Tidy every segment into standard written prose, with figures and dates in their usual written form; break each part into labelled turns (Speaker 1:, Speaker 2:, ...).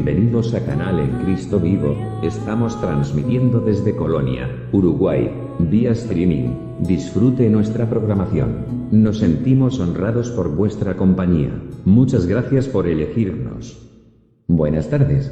Speaker 1: Bienvenidos a Canal en Cristo Vivo. Estamos transmitiendo desde Colonia, Uruguay, vía streaming. Disfrute nuestra programación. Nos sentimos honrados por vuestra compañía. Muchas gracias por elegirnos. Buenas tardes.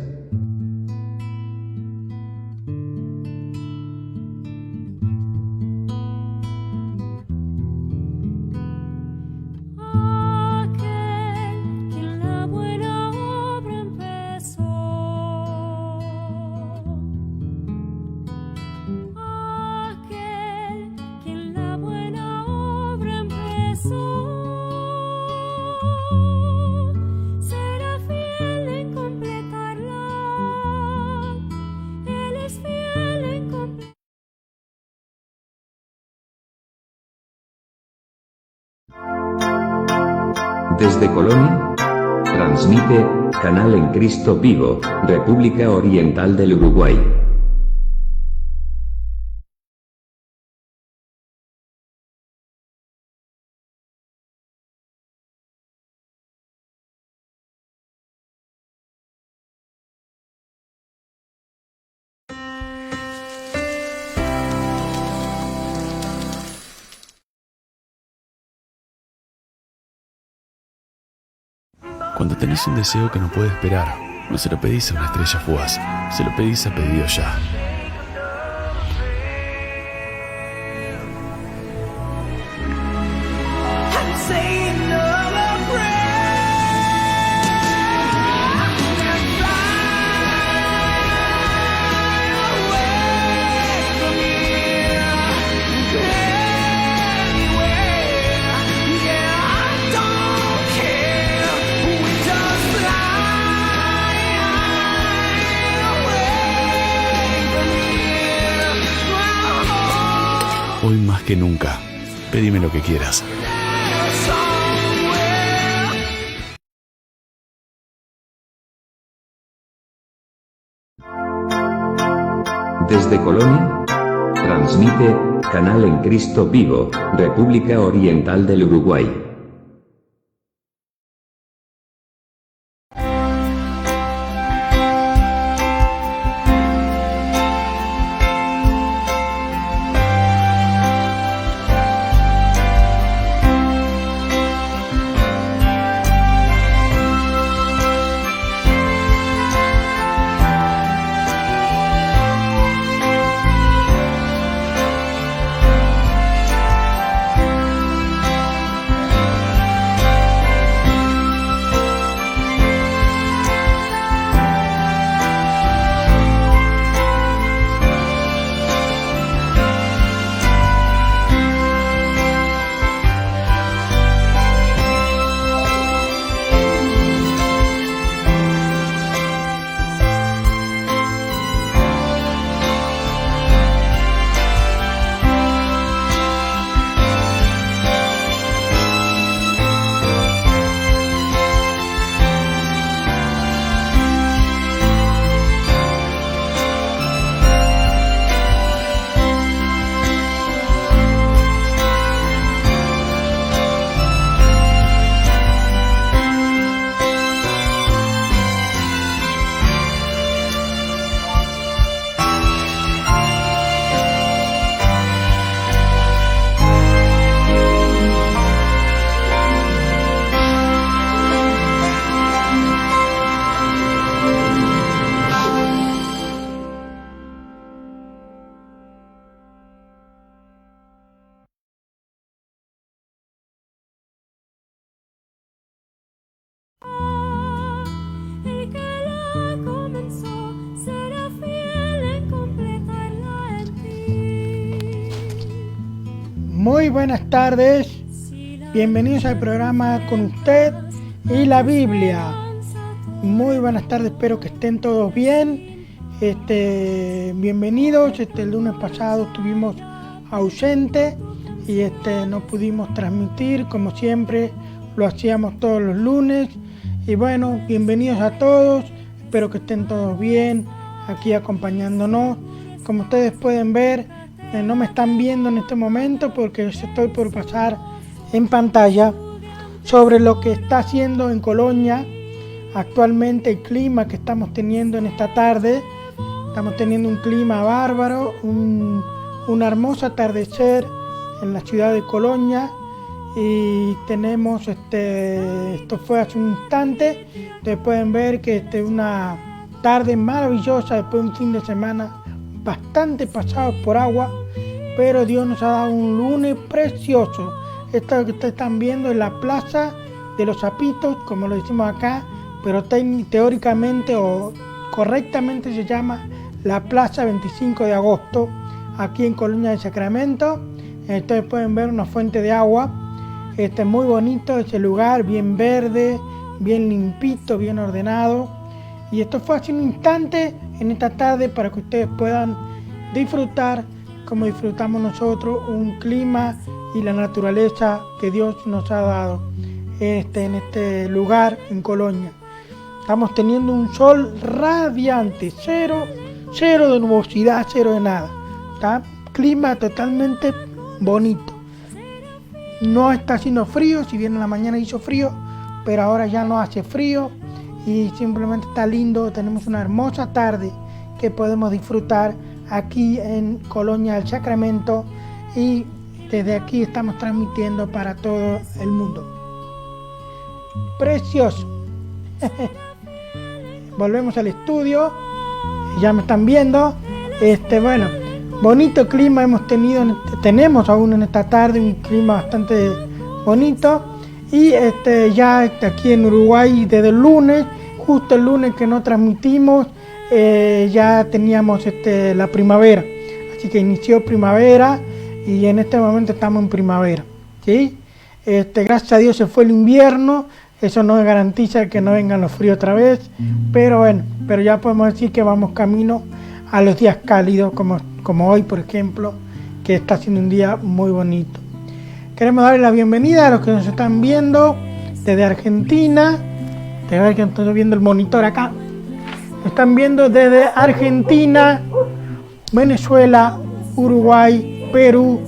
Speaker 1: Desde Colonia, transmite Canal en Cristo Vivo, República Oriental del Uruguay.
Speaker 2: Cuando tenés un deseo que no puede esperar, no se lo pedís a una estrella fugaz, se lo pedís a pedido ya. Hoy más que nunca, pedime lo que quieras.
Speaker 1: Desde Colonia, transmite Canal en Cristo Vivo, República Oriental del Uruguay.
Speaker 3: Muy buenas tardes, bienvenidos al programa Con Usted y la Biblia. Muy buenas tardes, espero que estén todos bien. Bienvenidos, el lunes pasado estuvimos ausentes y no pudimos transmitir, como siempre lo hacíamos todos los lunes. Y bueno, bienvenidos a todos, espero que estén todos bien aquí acompañándonos. Como ustedes pueden ver, no me están viendo en este momento porque estoy por pasar en pantalla sobre lo que está haciendo en Colonia actualmente el clima que estamos teniendo en esta tarde. Estamos teniendo un clima bárbaro, un hermoso atardecer en la ciudad de Colonia. Y tenemos, esto fue hace un instante, ustedes pueden ver que una tarde maravillosa después de un fin de semana bastante pasado por agua, pero Dios nos ha dado un lunes precioso. Esto que ustedes están viendo es la plaza de los Zapitos, como lo decimos acá, pero teóricamente o correctamente se llama la plaza 25 de agosto, aquí en Colonia del Sacramento. Ustedes pueden ver una fuente de agua. Muy bonito ese lugar, bien verde, bien limpito, bien ordenado. Y esto fue hace un instante en esta tarde para que ustedes puedan disfrutar, como disfrutamos nosotros, un clima y la naturaleza que Dios nos ha dado en este lugar en Colonia. Estamos teniendo un sol radiante, cero de nubosidad, cero de nada. ¿Está? Clima totalmente bonito. No está haciendo frío, si bien en la mañana hizo frío, pero ahora ya no hace frío y simplemente está lindo. Tenemos una hermosa tarde que podemos disfrutar aquí en Colonia del Sacramento y desde aquí estamos transmitiendo para todo el mundo. Precioso. Volvemos al estudio, ya me están viendo. Bueno, bonito clima tenemos aún en esta tarde, un clima bastante bonito. Y ya aquí en Uruguay desde el lunes, justo el lunes que no transmitimos, ya teníamos la primavera. Así que inició primavera y en este momento estamos en primavera, ¿sí? Gracias a Dios se fue el invierno, eso no garantiza que no vengan los fríos otra vez, pero bueno, pero ya podemos decir que vamos camino a los días cálidos como hoy, por ejemplo, que está siendo un día muy bonito. Queremos darle la bienvenida a los que nos están viendo desde Argentina. Te voy a ver que estoy viendo el monitor acá. Nos están viendo desde Argentina, Venezuela, Uruguay, Perú,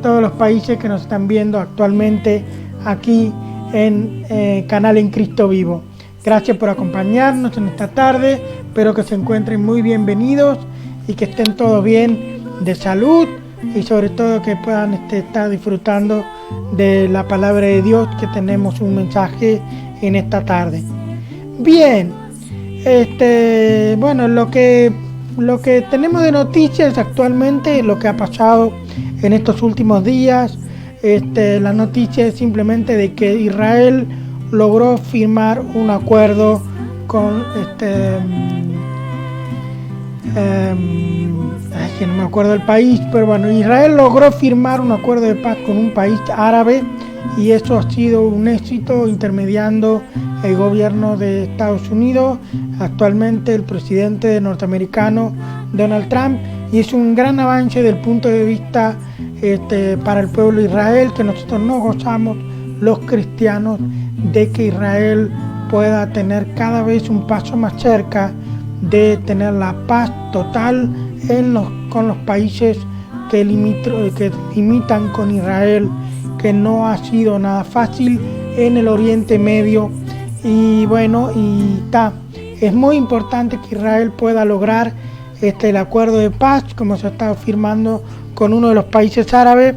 Speaker 3: todos los países que nos están viendo actualmente aquí en Canal en Cristo Vivo. Gracias por acompañarnos en esta tarde. Espero que se encuentren muy bienvenidos y que estén todos bien de salud y sobre todo que puedan estar disfrutando de la palabra de Dios, que tenemos un mensaje en esta tarde. Bien, bueno, lo que tenemos de noticias actualmente, lo que ha pasado en estos últimos días, la noticia es simplemente de que Israel logró firmar un acuerdo con que no me acuerdo del país, pero bueno, Israel logró firmar un acuerdo de paz con un país árabe y eso ha sido un éxito, intermediando el gobierno de Estados Unidos, actualmente el presidente norteamericano Donald Trump, y es un gran avance desde el punto de vista para el pueblo de Israel, que nosotros nos gozamos los cristianos de que Israel pueda tener cada vez un paso más cerca de tener la paz total con los países que limitan con Israel, que no ha sido nada fácil en el Oriente Medio. Y bueno, es muy importante que Israel pueda lograr el acuerdo de paz, como se está firmando con uno de los países árabes,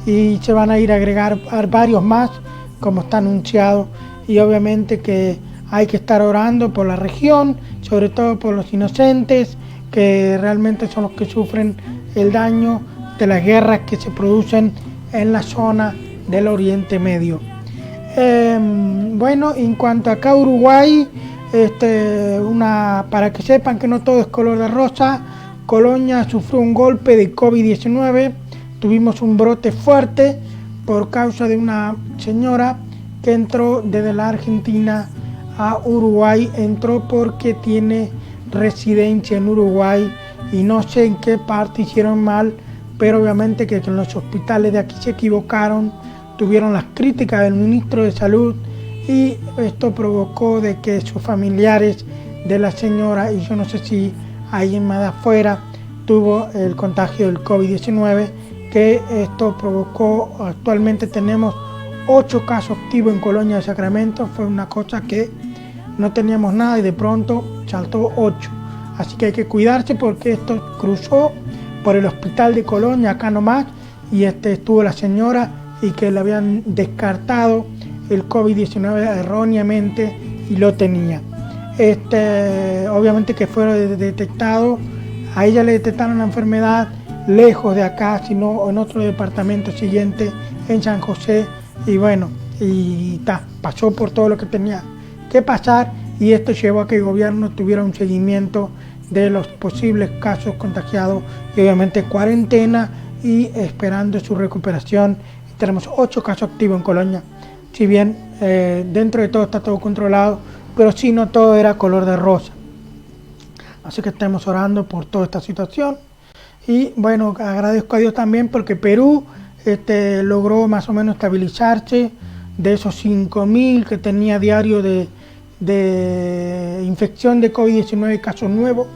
Speaker 3: y se van a ir a agregar varios más, como está anunciado. Y obviamente que hay que estar orando por la región, sobre todo por los inocentes, que realmente son los que sufren el daño de las guerras que se producen en la zona del Oriente Medio. Bueno, en cuanto acá a Uruguay, para que sepan que no todo es color de rosa, Colonia sufrió un golpe de COVID-19, tuvimos un brote fuerte por causa de una señora que entró desde la Argentina a Uruguay, entró porque tiene residencia en Uruguay y no sé en qué parte hicieron mal, pero obviamente que en los hospitales de aquí se equivocaron, tuvieron las críticas del ministro de Salud y esto provocó de que sus familiares de la señora, y yo no sé si alguien más de afuera tuvo el contagio del COVID-19, que esto provocó, actualmente tenemos 8 casos activos en Colonia del Sacramento. Fue una cosa que no teníamos nada y de pronto saltó 8. Así que hay que cuidarse porque esto cruzó por el hospital de Colonia, acá nomás, y estuvo la señora y que le habían descartado el COVID-19 erróneamente y lo tenía. Obviamente que fue detectado, a ella le detectaron la enfermedad lejos de acá, sino en otro departamento siguiente, en San José, y bueno, pasó por todo lo que tenía que pasar, y esto llevó a que el gobierno tuviera un seguimiento de los posibles casos contagiados y obviamente cuarentena y esperando su recuperación. Tenemos 8 casos activos en Colonia, si bien dentro de todo está todo controlado, pero sí no todo era color de rosa. Así que estamos orando por toda esta situación. Y bueno, agradezco a Dios también porque Perú logró más o menos estabilizarse de esos 5.000 que tenía diario de infección de COVID-19 casos nuevos.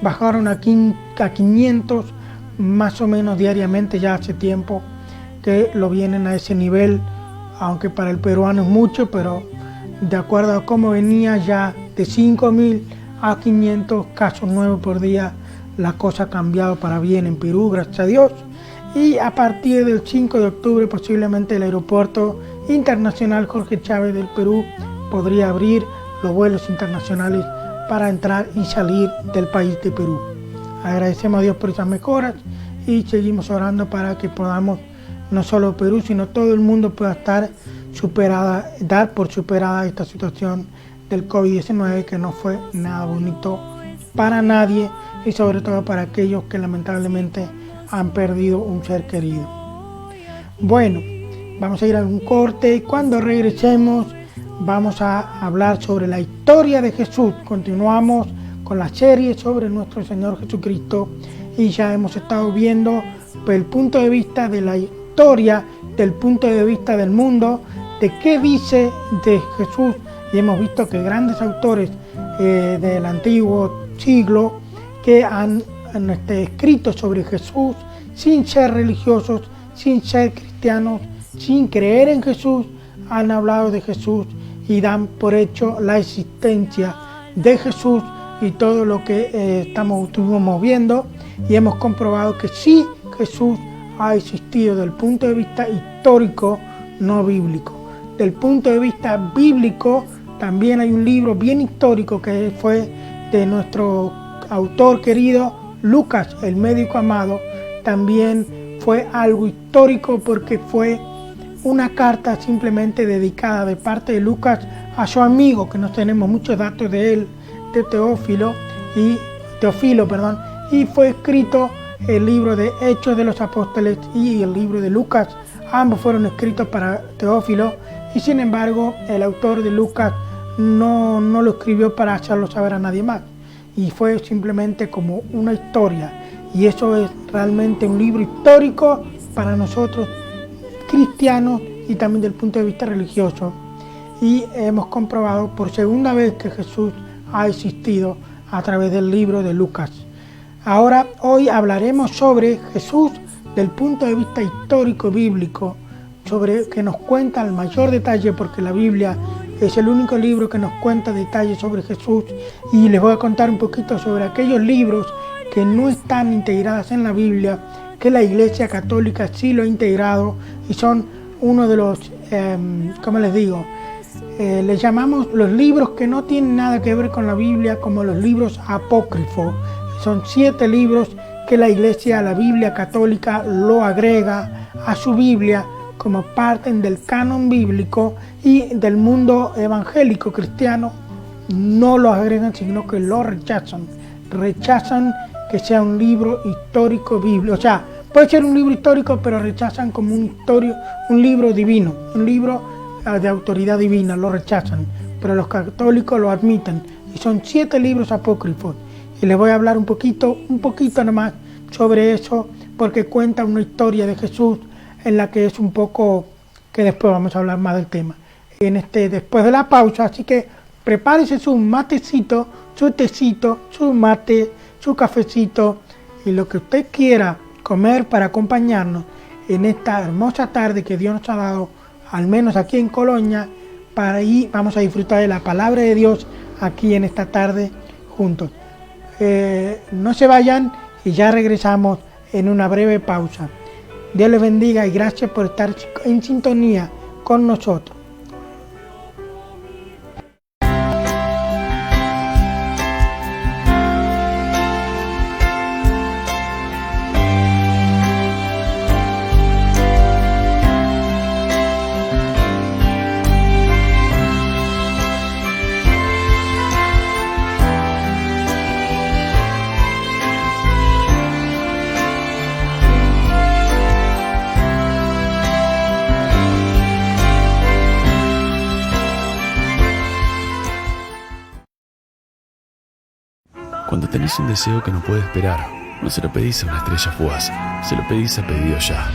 Speaker 3: Bajaron a 500 más o menos diariamente, ya hace tiempo que lo vienen a ese nivel, aunque para el peruano es mucho, pero de acuerdo a cómo venía ya de 5.000 a 500 casos nuevos por día, la cosa ha cambiado para bien en Perú, gracias a Dios. Y a partir del 5 de octubre posiblemente el aeropuerto internacional Jorge Chávez del Perú podría abrir los vuelos internacionales para entrar y salir del país de Perú. Agradecemos a Dios por esas mejoras y seguimos orando para que podamos, no solo Perú, sino todo el mundo pueda dar por superada esta situación del COVID-19, que no fue nada bonito para nadie y sobre todo para aquellos que lamentablemente han perdido un ser querido. Bueno, vamos a ir a un corte y cuando regresemos vamos a hablar sobre la historia de Jesús. Continuamos con la serie sobre nuestro Señor Jesucristo y ya hemos estado viendo el punto de vista de la historia, del punto de vista del mundo, de qué dice de Jesús, y hemos visto que grandes autores del antiguo siglo que han escrito sobre Jesús sin ser religiosos, sin ser cristianos, sin creer en Jesús, han hablado de Jesús y dan por hecho la existencia de Jesús y todo lo que estuvimos viendo, y hemos comprobado que sí, Jesús ha existido desde el punto de vista histórico, no bíblico. Del punto de vista bíblico también hay un libro bien histórico que fue de nuestro autor querido Lucas, el médico amado. También fue algo histórico porque fue una carta simplemente dedicada de parte de Lucas a su amigo, que no tenemos muchos datos de él, de Teófilo, y fue escrito el libro de Hechos de los Apóstoles y el libro de Lucas. Ambos fueron escritos para Teófilo y sin embargo el autor de Lucas no lo escribió para hacerlo saber a nadie más, y fue simplemente como una historia, y eso es realmente un libro histórico para nosotros cristianos y también del punto de vista religioso, y hemos comprobado por segunda vez que Jesús ha existido a través del libro de Lucas. Ahora, hoy hablaremos sobre Jesús del punto de vista histórico bíblico, sobre que nos cuenta el mayor detalle, porque la Biblia es el único libro que nos cuenta detalles sobre Jesús, y les voy a contar un poquito sobre aquellos libros que no están integrados en la Biblia, que la Iglesia Católica sí lo ha integrado, y son uno de los, les llamamos los libros que no tienen nada que ver con la Biblia, como los libros apócrifos. Son 7 libros que la Iglesia, la Biblia Católica, lo agrega a su Biblia como parte del canon bíblico, y del mundo evangélico cristiano no lo agregan, sino que lo rechazan. Rechazan que sea un libro histórico bíblico. O sea, puede ser un libro histórico, pero rechazan como un libro divino, un libro de autoridad divina, lo rechazan. Pero los católicos lo admiten, y son 7 libros apócrifos. Y les voy a hablar un poquito nomás sobre eso, porque cuenta una historia de Jesús en la que es un poco, que después vamos a hablar más del tema después de la pausa. Así que prepárese su matecito, su tecito, su mate, su cafecito y lo que usted quiera comer para acompañarnos en esta hermosa tarde que Dios nos ha dado, al menos aquí en Colonia, para ahí vamos a disfrutar de la palabra de Dios aquí en esta tarde juntos. No se vayan y ya regresamos en una breve pausa. Dios les bendiga y gracias por estar en sintonía con nosotros.
Speaker 2: Cuando tenés un deseo que no puede esperar, no se lo pedís a una estrella fugaz, se lo pedís a pedido ya.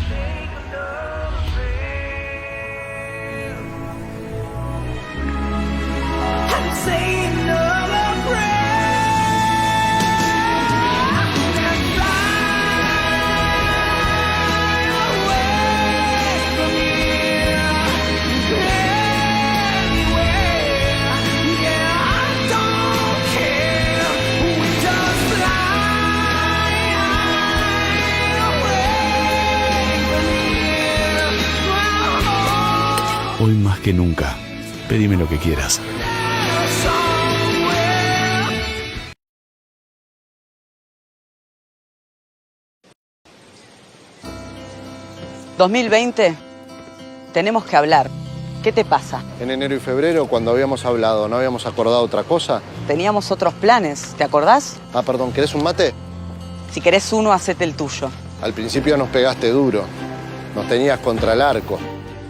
Speaker 2: Hoy más que nunca, pedime lo que quieras.
Speaker 4: ¿2020? Tenemos que hablar. ¿Qué te pasa?
Speaker 5: En enero y febrero, cuando habíamos hablado, ¿no habíamos acordado otra cosa?
Speaker 4: Teníamos otros planes, ¿te acordás?
Speaker 5: Ah, perdón, ¿querés un mate?
Speaker 4: Si querés uno, hacete el tuyo.
Speaker 5: Al principio nos pegaste duro. Nos tenías contra el arco.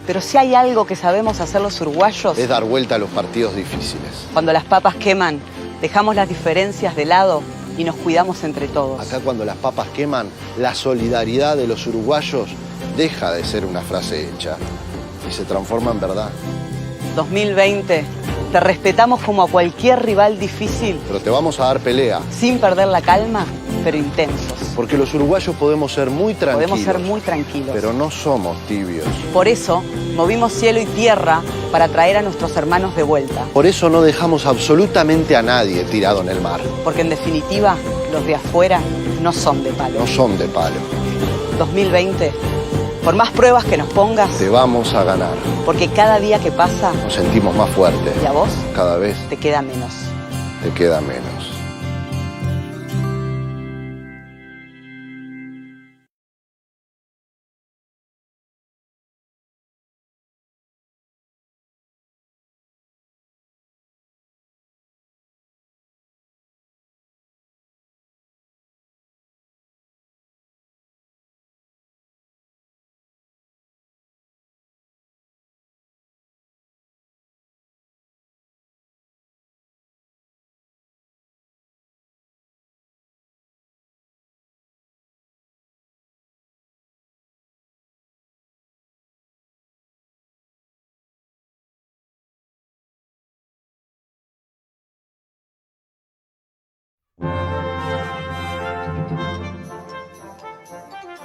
Speaker 4: Pero si hay algo que sabemos hacer los uruguayos...
Speaker 5: Es dar vuelta a los partidos difíciles.
Speaker 4: Cuando las papas queman, dejamos las diferencias de lado y nos cuidamos entre todos.
Speaker 5: Acá cuando las papas queman, la solidaridad de los uruguayos deja de ser una frase hecha y se transforma en verdad.
Speaker 4: 2020, te respetamos como a cualquier rival difícil.
Speaker 5: Pero te vamos a dar pelea.
Speaker 4: Sin perder la calma, pero intensos.
Speaker 5: Porque los uruguayos podemos ser muy tranquilos.
Speaker 4: Podemos ser muy tranquilos.
Speaker 5: Pero no somos tibios.
Speaker 4: Por eso, movimos cielo y tierra para traer a nuestros hermanos de vuelta.
Speaker 5: Por eso no dejamos absolutamente a nadie tirado en el mar.
Speaker 4: Porque en definitiva, los de afuera no son de palo.
Speaker 5: No son de palo.
Speaker 4: 2020, por más pruebas que nos pongas,
Speaker 5: te vamos a ganar.
Speaker 4: Porque cada día que pasa,
Speaker 5: nos sentimos más fuertes.
Speaker 4: Y a vos,
Speaker 5: cada vez
Speaker 4: te queda menos.
Speaker 5: Te queda menos.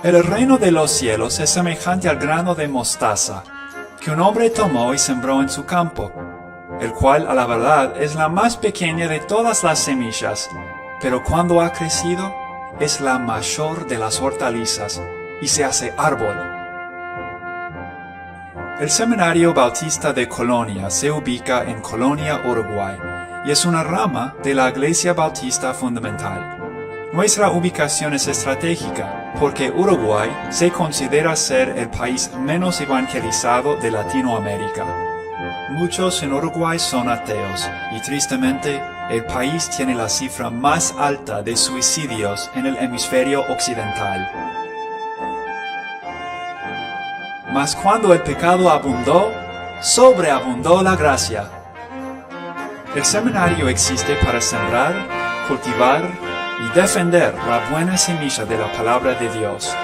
Speaker 6: El reino de los cielos es semejante al grano de mostaza, que un hombre tomó y sembró en su campo, el cual a la verdad es la más pequeña de todas las semillas, pero cuando ha crecido es la mayor de las hortalizas y se hace árbol. El Seminario Bautista de Colonia se ubica en Colonia, Uruguay, y es una rama de la Iglesia Bautista Fundamental. Nuestra ubicación es estratégica porque Uruguay se considera ser el país menos evangelizado de Latinoamérica. Muchos en Uruguay son ateos y tristemente el país tiene la cifra más alta de suicidios en el hemisferio occidental. Mas cuando el pecado abundó, sobreabundó la gracia. El seminario existe para sembrar, cultivar y defender la buena semilla de la palabra de Dios.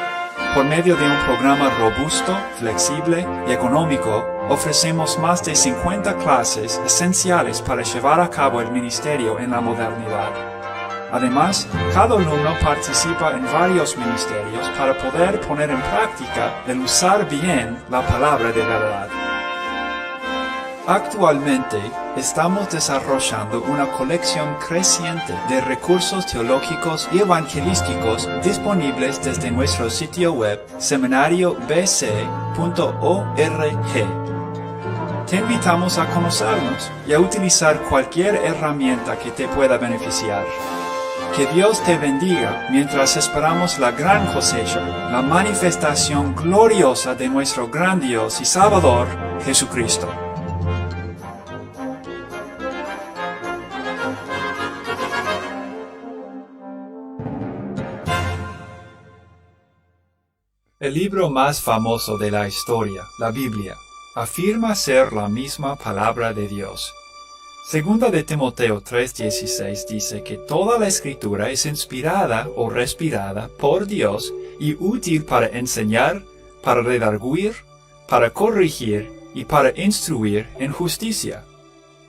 Speaker 6: Por medio de un programa robusto, flexible y económico, ofrecemos más de 50 clases esenciales para llevar a cabo el ministerio en la modernidad. Además, cada alumno participa en varios ministerios para poder poner en práctica el usar bien la palabra de verdad. Actualmente, estamos desarrollando una colección creciente de recursos teológicos y evangelísticos disponibles desde nuestro sitio web seminariobc.org. Te invitamos a conocernos y a utilizar cualquier herramienta que te pueda beneficiar. Que Dios te bendiga mientras esperamos la gran cosecha, la manifestación gloriosa de nuestro gran Dios y Salvador, Jesucristo. El libro más famoso de la historia, la Biblia, afirma ser la misma palabra de Dios. Segunda de Timoteo 3:16 dice que toda la escritura es inspirada o respirada por Dios y útil para enseñar, para redarguir, para corregir y para instruir en justicia.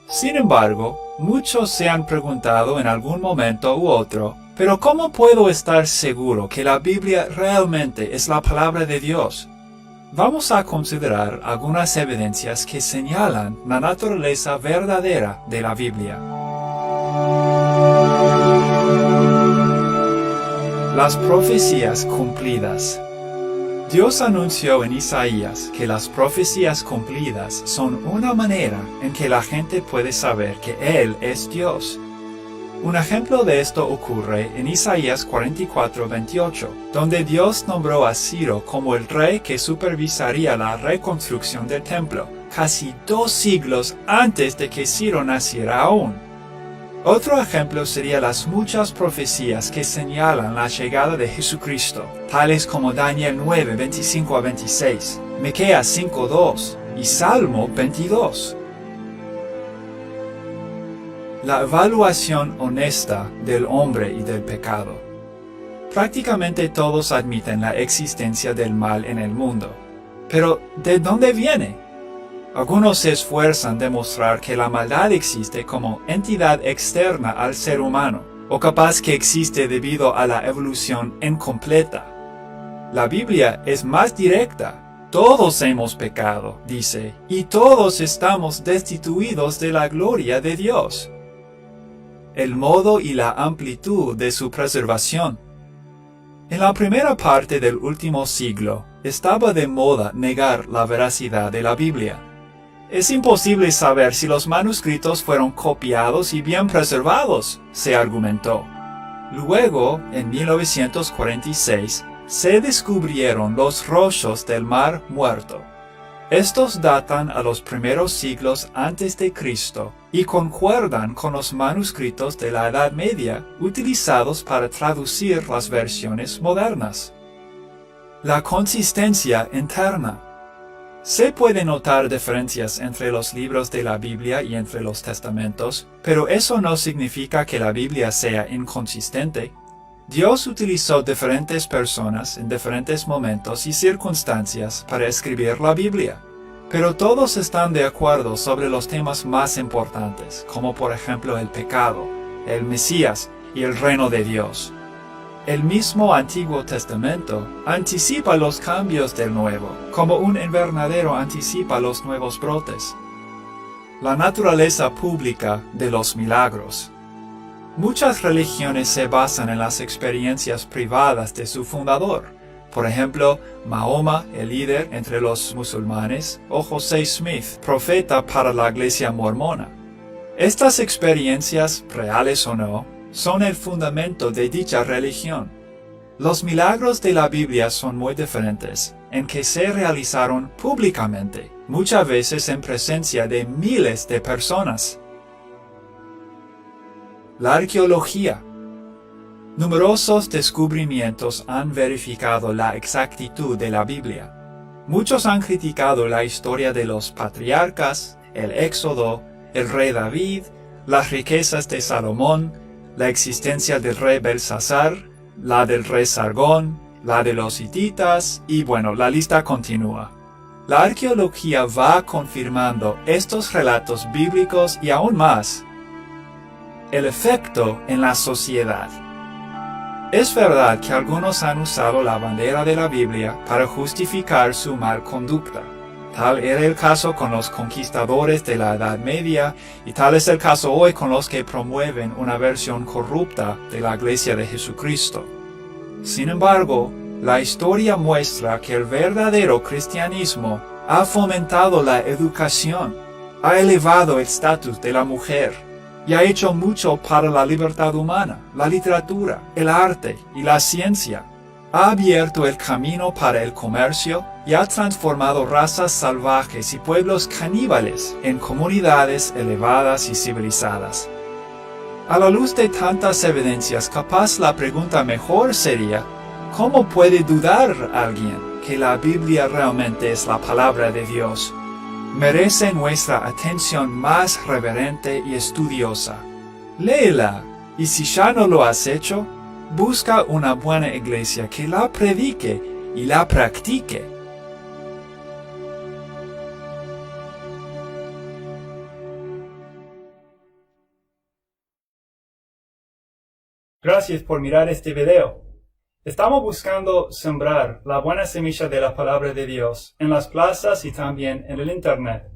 Speaker 6: Sin embargo, muchos se han preguntado en algún momento u otro, ¿pero cómo puedo estar seguro que la Biblia realmente es la palabra de Dios? Vamos a considerar algunas evidencias que señalan la naturaleza verdadera de la Biblia. Las profecías cumplidas. Dios anunció en Isaías que las profecías cumplidas son una manera en que la gente puede saber que Él es Dios. Un ejemplo de esto ocurre en Isaías 44:28, donde Dios nombró a Ciro como el rey que supervisaría la reconstrucción del templo, casi 2 siglos antes de que Ciro naciera aún. Otro ejemplo sería las muchas profecías que señalan la llegada de Jesucristo, tales como Daniel 9:25-26, Miqueas 5:2 y Salmo 22. La evaluación honesta del hombre y del pecado. Prácticamente todos admiten la existencia del mal en el mundo. Pero, ¿de dónde viene? Algunos se esfuerzan en demostrar que la maldad existe como entidad externa al ser humano, o capaz que existe debido a la evolución incompleta. La Biblia es más directa. Todos hemos pecado, dice, y todos estamos destituidos de la gloria de Dios. El modo y la amplitud de su preservación. En la primera parte del último siglo, estaba de moda negar la veracidad de la Biblia. Es imposible saber si los manuscritos fueron copiados y bien preservados, se argumentó. Luego, en 1946, se descubrieron los rollos del Mar Muerto. Estos datan a los primeros siglos antes de Cristo y concuerdan con los manuscritos de la Edad Media utilizados para traducir las versiones modernas. La consistencia interna. Se puede notar diferencias entre los libros de la Biblia y entre los testamentos, pero eso no significa que la Biblia sea inconsistente. Dios utilizó diferentes personas en diferentes momentos y circunstancias para escribir la Biblia, pero todos están de acuerdo sobre los temas más importantes, como por ejemplo el pecado, el Mesías y el reino de Dios. El mismo Antiguo Testamento anticipa los cambios del Nuevo, como un invernadero anticipa los nuevos brotes. La naturaleza pública de los milagros. Muchas religiones se basan en las experiencias privadas de su fundador. Por ejemplo, Mahoma, el líder entre los musulmanes, o José Smith, profeta para la Iglesia mormona. Estas experiencias, reales o no, son el fundamento de dicha religión. Los milagros de la Biblia son muy diferentes, en que se realizaron públicamente, muchas veces en presencia de miles de personas. La arqueología. Numerosos descubrimientos han verificado la exactitud de la Biblia. Muchos han criticado la historia de los patriarcas, el Éxodo, el rey David, las riquezas de Salomón, la existencia del rey Belsasar, la del rey Sargón, la de los hititas y bueno, la lista continúa. La arqueología va confirmando estos relatos bíblicos y aún más. El efecto en la sociedad. Es verdad que algunos han usado la bandera de la Biblia para justificar su mal conducta. Tal era el caso con los conquistadores de la Edad Media y tal es el caso hoy con los que promueven una versión corrupta de la Iglesia de Jesucristo. Sin embargo, la historia muestra que el verdadero cristianismo ha fomentado la educación, ha elevado el estatus de la mujer y ha hecho mucho para la libertad humana, la literatura, el arte y la ciencia. Ha abierto el camino para el comercio y ha transformado razas salvajes y pueblos caníbales en comunidades elevadas y civilizadas. A la luz de tantas evidencias, capaz la pregunta mejor sería, ¿cómo puede dudar alguien que la Biblia realmente es la palabra de Dios? Merece nuestra atención más reverente y estudiosa. Léela, y si ya no lo has hecho, busca una buena iglesia que la predique y la practique. Gracias por mirar este video. Estamos buscando sembrar la buena semilla de la palabra de Dios en las plazas y también en el Internet.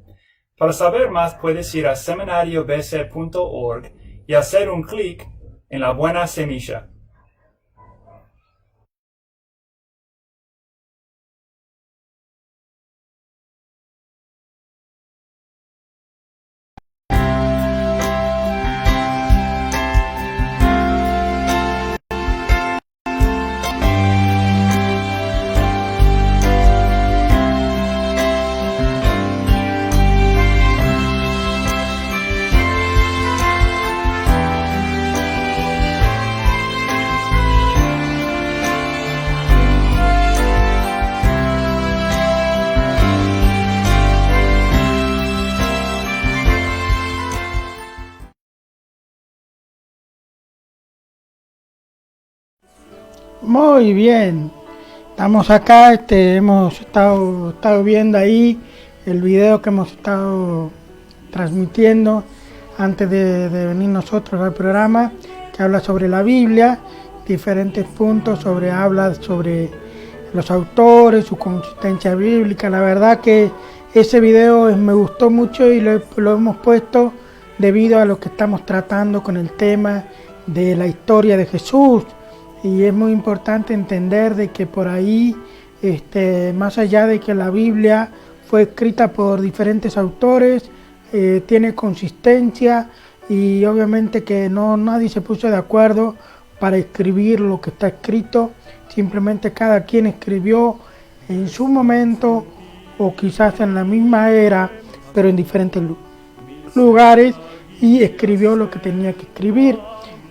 Speaker 6: Para saber más puedes ir a seminariobc.org y hacer un clic en la buena semilla.
Speaker 3: Muy bien, estamos acá, hemos estado viendo ahí el video que hemos estado transmitiendo antes de venir nosotros al programa, que habla sobre la Biblia, diferentes puntos, habla sobre los autores, su consistencia bíblica. La verdad que ese video me gustó mucho y lo hemos puesto debido a lo que estamos tratando con el tema de la historia de Jesús. Y es muy importante entender de que por ahí, más allá de que la Biblia fue escrita por diferentes autores, tiene consistencia y obviamente que nadie se puso de acuerdo para escribir lo que está escrito. Simplemente cada quien escribió en su momento o quizás en la misma era, pero en diferentes lugares, y escribió lo que tenía que escribir.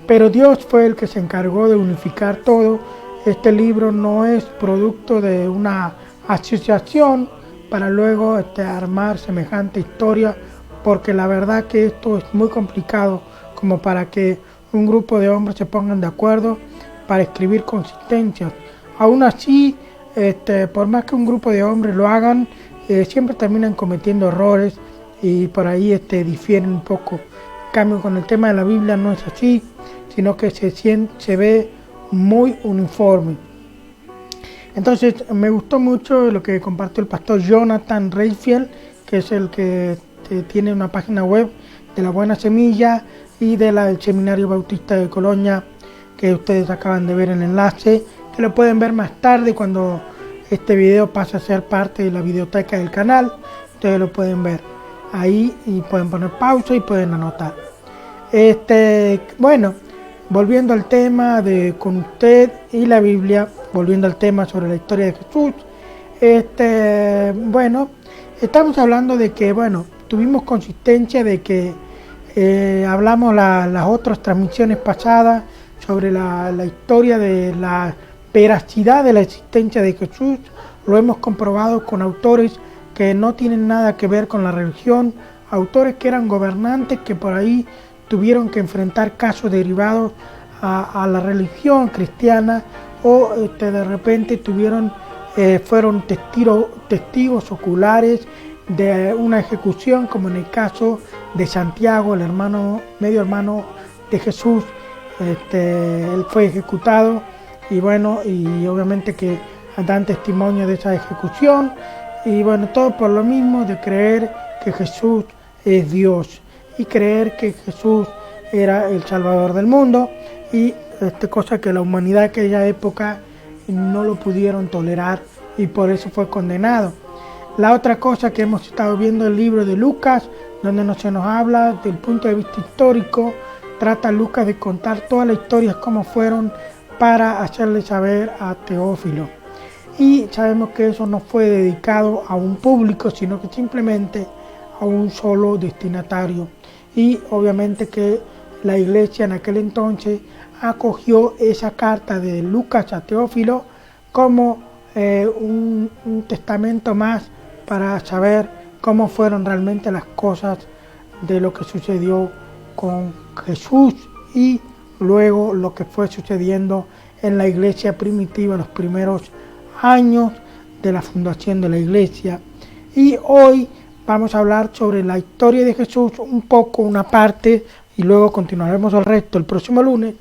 Speaker 3: Pero Dios fue el que se encargó de unificar todo. Este libro no es producto de una asociación para luego armar semejante historia, porque la verdad que esto es muy complicado como para que un grupo de hombres se pongan de acuerdo para escribir consistencias. Aún así, por más que un grupo de hombres lo hagan, siempre terminan cometiendo errores y por ahí difieren un poco. En cambio, con el tema de la Biblia no es así, sino que se ve muy uniforme. Entonces me gustó mucho lo que compartió el pastor Jonathan Rayfield, que es el que tiene una página web de la Buena Semilla y del Seminario Bautista de Colonia, que ustedes acaban de ver el enlace, que lo pueden ver más tarde cuando este video pase a ser parte de la biblioteca del canal. Ustedes lo pueden ver ahí y pueden poner pausa y pueden anotar. Bueno, volviendo al tema de con usted y la Biblia, volviendo al tema sobre la historia de Jesús, bueno, estamos hablando de que, bueno, tuvimos consistencia de que hablamos las otras transmisiones pasadas sobre la historia de la veracidad de la existencia de Jesús. Lo hemos comprobado con autores que no tienen nada que ver con la religión, autores que eran gobernantes que por ahí tuvieron que enfrentar casos derivados a la religión cristiana o de repente fueron testigos oculares de una ejecución, como en el caso de Santiago, el medio hermano de Jesús. Él fue ejecutado y bueno, y obviamente que dan testimonio de esa ejecución. Y bueno, todo por lo mismo de creer que Jesús es Dios y creer que Jesús era el Salvador del mundo, y cosa que la humanidad de aquella época no lo pudieron tolerar y por eso fue condenado. La otra cosa que hemos estado viendo el libro de Lucas, donde no se nos habla del punto de vista histórico, trata Lucas de contar todas las historias como fueron para hacerle saber a Teófilo. Y sabemos que eso no fue dedicado a un público, sino que simplemente a un solo destinatario. Y obviamente que la iglesia en aquel entonces acogió esa carta de Lucas a Teófilo como un testamento más para saber cómo fueron realmente las cosas de lo que sucedió con Jesús y luego lo que fue sucediendo en la iglesia primitiva en los primeros años de la fundación de la iglesia. Y hoy vamos a hablar sobre la historia de Jesús, un poco, una parte, y luego continuaremos el resto el próximo lunes,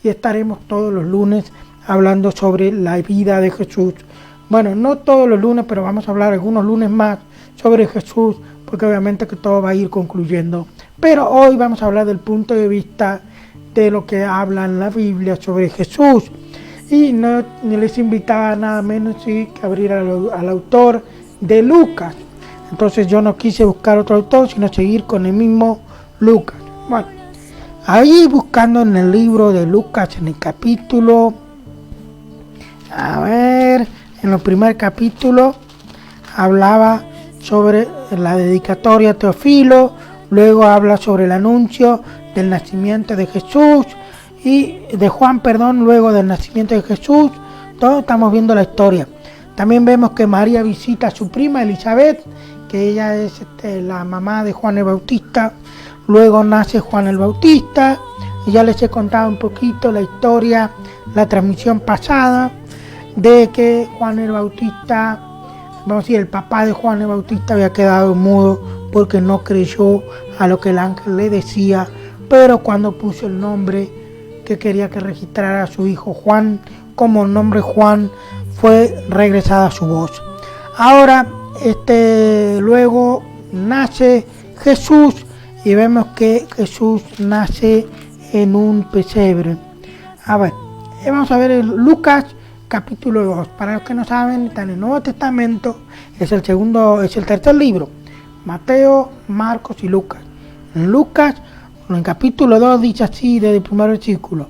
Speaker 3: y estaremos todos los lunes hablando sobre la vida de Jesús. Bueno, no todos los lunes, pero vamos a hablar algunos lunes más sobre Jesús, porque obviamente que todo va a ir concluyendo. Pero hoy vamos a hablar del punto de vista de lo que habla en la Biblia sobre Jesús. Y no les invitaba nada menos que abrir al autor de Lucas. Entonces yo no quise buscar otro autor, sino seguir con el mismo Lucas. Bueno, ahí buscando en el libro de Lucas, en el capítulo, en el primer capítulo, hablaba sobre la dedicatoria a Teófilo, luego habla sobre el anuncio del nacimiento de Jesús, y de Juan, luego del nacimiento de Jesús. Todos estamos viendo la historia. También vemos que María visita a su prima Elizabeth, que ella es la mamá de Juan el Bautista. Luego nace Juan el Bautista, y ya les he contado un poquito la historia, la transmisión pasada, de que Juan el Bautista, vamos a decir, el papá de Juan el Bautista había quedado mudo porque no creyó a lo que el ángel le decía, pero cuando puso el nombre que quería que registrara a su hijo Juan como el nombre Juan, fue regresada su voz. Ahora, luego nace Jesús, y vemos que Jesús nace en un pesebre. Vamos a ver Lucas capítulo 2. Para los que no saben, está en el Nuevo Testamento, es el tercer libro, Mateo, Marcos y Lucas. En Lucas, en capítulo 2, dice así desde el primer versículo: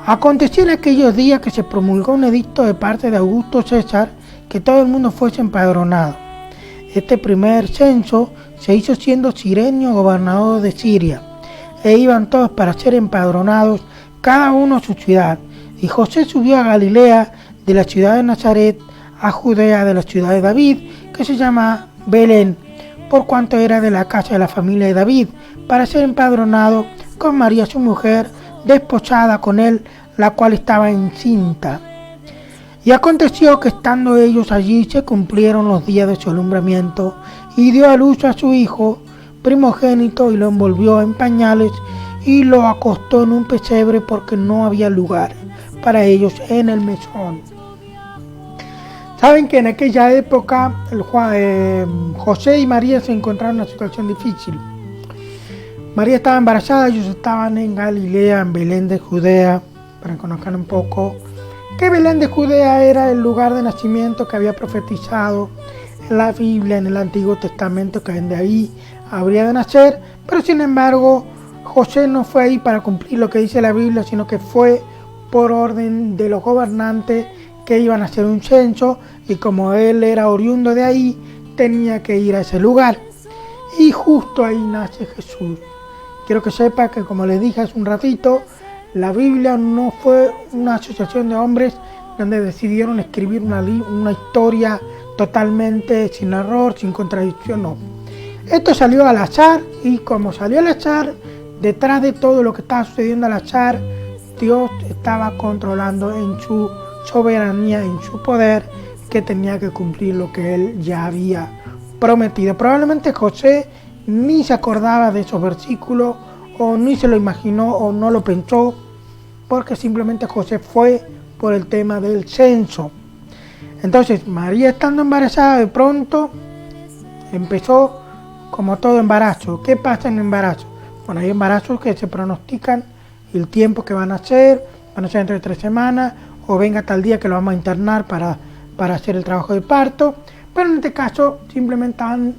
Speaker 3: Aconteció en aquellos días que se promulgó un edicto de parte de Augusto César que todo el mundo fuese empadronado. Este primer censo se hizo siendo Cirenio gobernador de Siria, e iban todos para ser empadronados, cada uno a su ciudad. Y José subió a Galilea, de la ciudad de Nazaret, a Judea, de la ciudad de David, que se llama Belén, por cuanto era de la casa de la familia de David, para ser empadronado con María su mujer, desposada con él, la cual estaba encinta. Y aconteció que estando ellos allí se cumplieron los días de su alumbramiento, y dio a luz a su hijo primogénito, y lo envolvió en pañales, y lo acostó en un pesebre, porque no había lugar para ellos en el mesón. Saben que en aquella época José y María se encontraron en una situación difícil. María estaba embarazada, ellos estaban en Galilea, en Belén de Judea, para que conozcan un poco que Belén de Judea era el lugar de nacimiento que había profetizado en la Biblia, en el Antiguo Testamento, que de ahí habría de nacer. Pero sin embargo, José no fue ahí para cumplir lo que dice la Biblia, sino que fue por orden de los gobernantes que iban a hacer un censo, y como él era oriundo de ahí, tenía que ir a ese lugar. Y justo ahí nace Jesús. Quiero que sepa que, como les dije hace un ratito, la Biblia no fue una asociación de hombres donde decidieron escribir una historia totalmente sin error, sin contradicción, no. Esto salió al azar, y como salió al azar, detrás de todo lo que estaba sucediendo al azar, Dios estaba controlando en su soberanía, en su poder, que tenía que cumplir lo que él ya había prometido. Probablemente José ni se acordaba de esos versículos, o ni se lo imaginó, o no lo pensó, porque simplemente José fue por el tema del censo. Entonces María, estando embarazada, de pronto empezó como todo embarazo. ¿Qué pasa en el embarazo? Bueno, hay embarazos que se pronostican el tiempo que van a ser dentro de 3 semanas, o venga tal día que lo vamos a internar para hacer el trabajo de parto. Pero en este caso simplemente estaban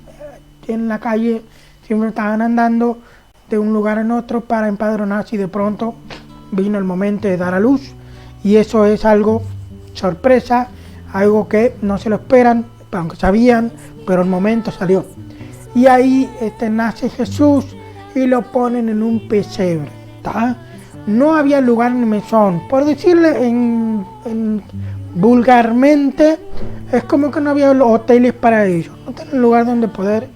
Speaker 3: en la calle, simplemente estaban andando de un lugar en otro para empadronarse, y de pronto vino el momento de dar a luz. Y eso es algo sorpresa, algo que no se lo esperan, aunque sabían, pero el momento salió. Y ahí nace Jesús y lo ponen en un pesebre, ¿tá? No había lugar en el mesón, por decirle en vulgarmente, es como que no había hoteles para ellos, no tenían lugar donde poder,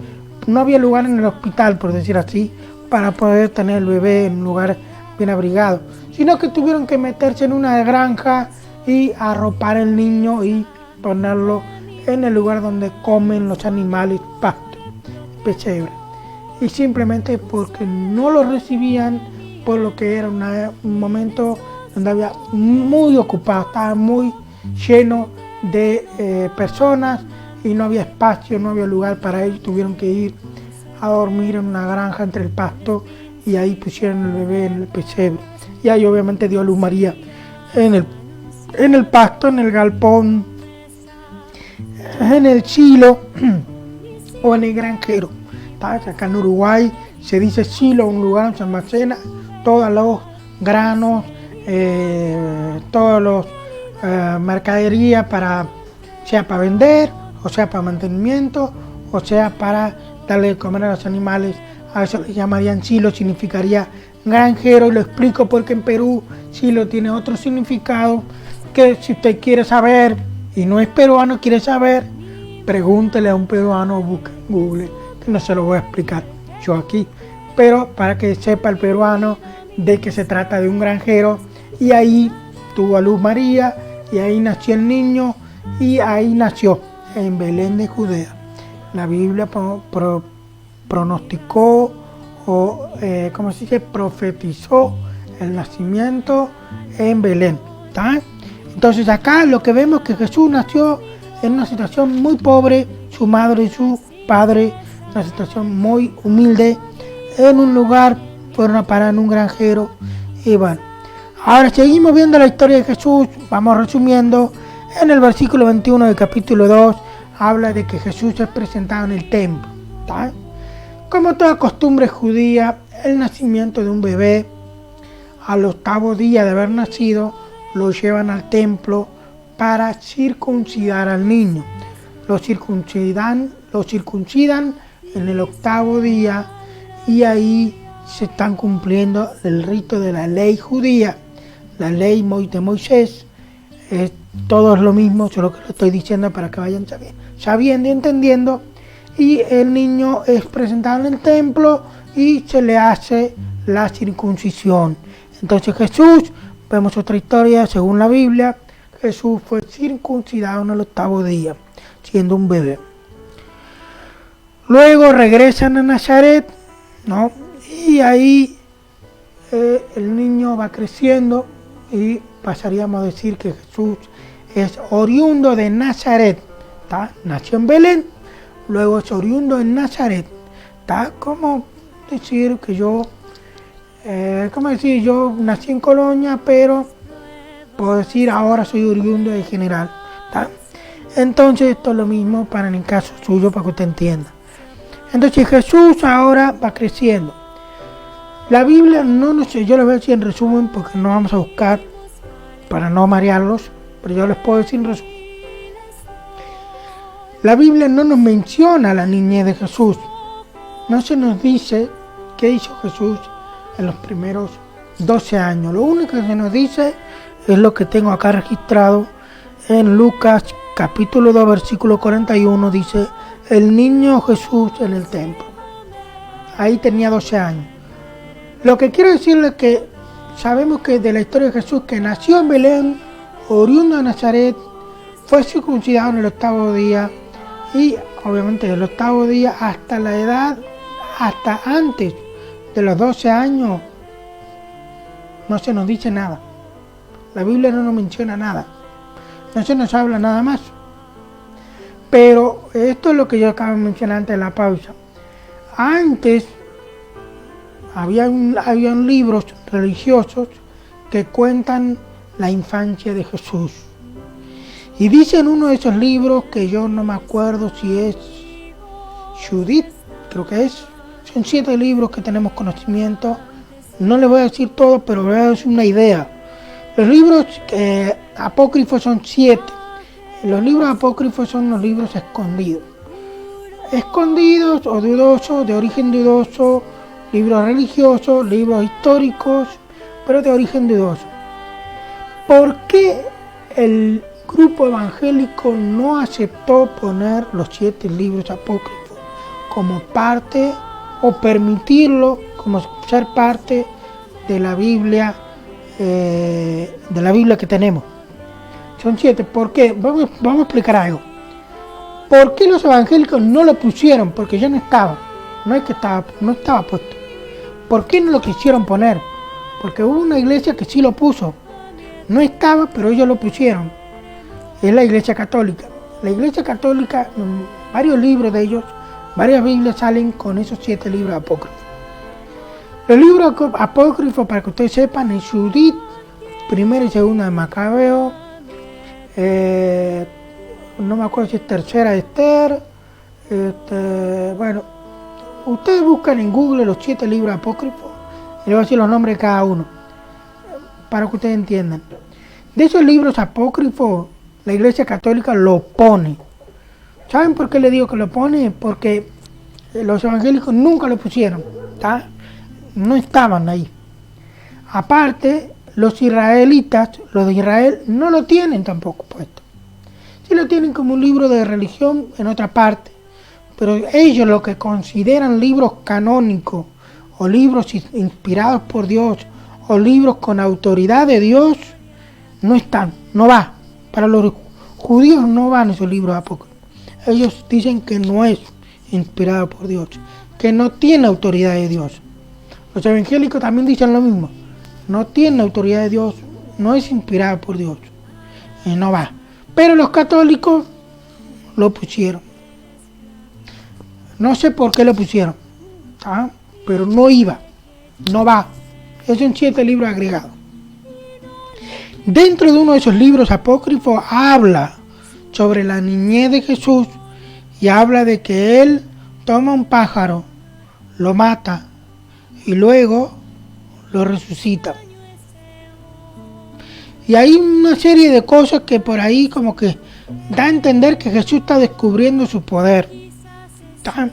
Speaker 3: no había lugar en el hospital, por decir así, para poder tener el bebé en un lugar bien abrigado, sino que tuvieron que meterse en una granja y arropar al niño y ponerlo en el lugar donde comen los animales, pasto, pesebre. Y simplemente porque no lo recibían, por lo que era un momento donde había muy ocupado, estaba muy lleno de personas y no había espacio, no había lugar para ellos, tuvieron que ir a dormir en una granja entre el pasto, y ahí pusieron el bebé en el pesebre. Y ahí obviamente dio a luz María en el pasto, en el galpón, en el silo o en el granjero. Acá en Uruguay se dice silo, un lugar donde se almacena todos los granos, todos los mercadería, sea para vender, o sea para mantenimiento, o sea para darle de comer a los animales. A eso le llamarían silo, significaría granjero, y lo explico porque en Perú silo tiene otro significado, que si usted quiere saber y no es peruano, quiere saber, pregúntele a un peruano o busque en Google, que no se lo voy a explicar yo aquí, pero para que sepa el peruano de que se trata de un granjero. Y ahí tuvo a luz María, y ahí nació el niño, y ahí nació en Belén de Judea. La Biblia pronosticó o ¿cómo se dice? Profetizó el nacimiento en Belén, ¿tá? Entonces acá lo que vemos es que Jesús nació en una situación muy pobre, su madre y su padre, una situación muy humilde, en un lugar, fueron a parar en un granjero. Y bueno, ahora seguimos viendo la historia de Jesús, vamos resumiendo. En el versículo 21 del capítulo 2 habla de que Jesús es presentado en el templo, ¿tá? Como toda costumbre judía, el nacimiento de un bebé, al 8º día de haber nacido, lo llevan al templo para circuncidar al niño. Lo circuncidan en el 8º día, y ahí se están cumpliendo el rito de la ley judía, la ley de Moisés. Todo es lo mismo, solo que lo estoy diciendo para que vayan sabiendo y entendiendo. Y el niño es presentado en el templo y se le hace la circuncisión. Entonces Jesús, vemos otra historia según la Biblia, Jesús fue circuncidado en el 8º día, siendo un bebé. Luego regresan a Nazaret, ¿no? Y ahí el niño va creciendo, y pasaríamos a decir que Jesús es oriundo de Nazaret, ¿tá? Nació en Belén, luego es oriundo en Nazaret, ¿tá? Como decir que yo nací en Colonia, pero puedo decir ahora soy oriundo de General, ¿tá? Entonces esto es lo mismo para en el caso suyo, para que usted entienda. Entonces Jesús ahora va creciendo. La Biblia yo les voy a decir en resumen, porque no vamos a buscar para no marearlos, pero yo les puedo decir en resumen. La Biblia no nos menciona la niñez de Jesús. No se nos dice qué hizo Jesús en los primeros 12 años. Lo único que se nos dice es lo que tengo acá registrado en Lucas capítulo 2 versículo 41. Dice: el niño Jesús en el templo. Ahí tenía 12 años. Lo que quiero decirles es que sabemos que de la historia de Jesús, que nació en Belén, oriundo de Nazaret, fue circuncidado en el 8º día, y obviamente del 8º día hasta la edad, hasta antes de los 12 años, no se nos dice nada. La Biblia no nos menciona nada, no se nos habla nada más. Pero esto es lo que yo acabo de mencionar antes de la pausa. Antes habían libros religiosos que cuentan la infancia de Jesús. Y dice en uno de esos libros, que yo no me acuerdo si es Judith, creo que es. Son 7 libros que tenemos conocimiento. No les voy a decir todo, pero les voy a decir una idea. Los libros apócrifos son 7. Los libros apócrifos son los libros escondidos. Escondidos o dudosos, de origen dudoso, libros religiosos, libros históricos, pero de origen dudoso. ¿Por qué el grupo evangélico no aceptó poner los 7 libros apócrifos como parte o permitirlo como ser parte de la Biblia que tenemos? Son 7. ¿Por qué? Vamos a explicar algo. ¿Por qué los evangélicos no lo pusieron? Porque ya no estaba. No es que no estaba puesto. ¿Por qué no lo quisieron poner? Porque hubo una iglesia que sí lo puso. No estaba, pero ellos lo pusieron. Es la Iglesia Católica. La Iglesia Católica, varios libros de ellos, varias Biblias salen con esos 7 libros apócrifos. Los libros apócrifos, para que ustedes sepan, es Judith, 1 y 2 de Macabeo, no me acuerdo si es 3 de Esther, bueno, ustedes buscan en Google los 7 libros apócrifos y les voy a decir los nombres de cada uno, para que ustedes entiendan. De esos libros apócrifos, la Iglesia Católica lo pone. ¿Saben por qué le digo que lo pone? Porque los evangélicos nunca lo pusieron, ¿tá? No estaban ahí. Aparte, los israelitas, los de Israel, no lo tienen tampoco puesto. Sí lo tienen como un libro de religión en otra parte, pero ellos lo que consideran libros canónicos o libros inspirados por Dios o libros con autoridad de Dios, no están, no va. Para los judíos no van esos libros apócrifos. Ellos dicen que no es inspirado por Dios, que no tiene autoridad de Dios. Los evangélicos también dicen lo mismo. No tiene autoridad de Dios, no es inspirado por Dios. Y no va. Pero los católicos lo pusieron. No sé por qué lo pusieron, ¿tá? Pero no iba, no va. Es un 7 libros agregados. Dentro de uno de esos libros apócrifos habla sobre la niñez de Jesús y habla de que él toma un pájaro, lo mata y luego lo resucita. Y hay una serie de cosas que por ahí como que da a entender que Jesús está descubriendo su poder. ¿Tá?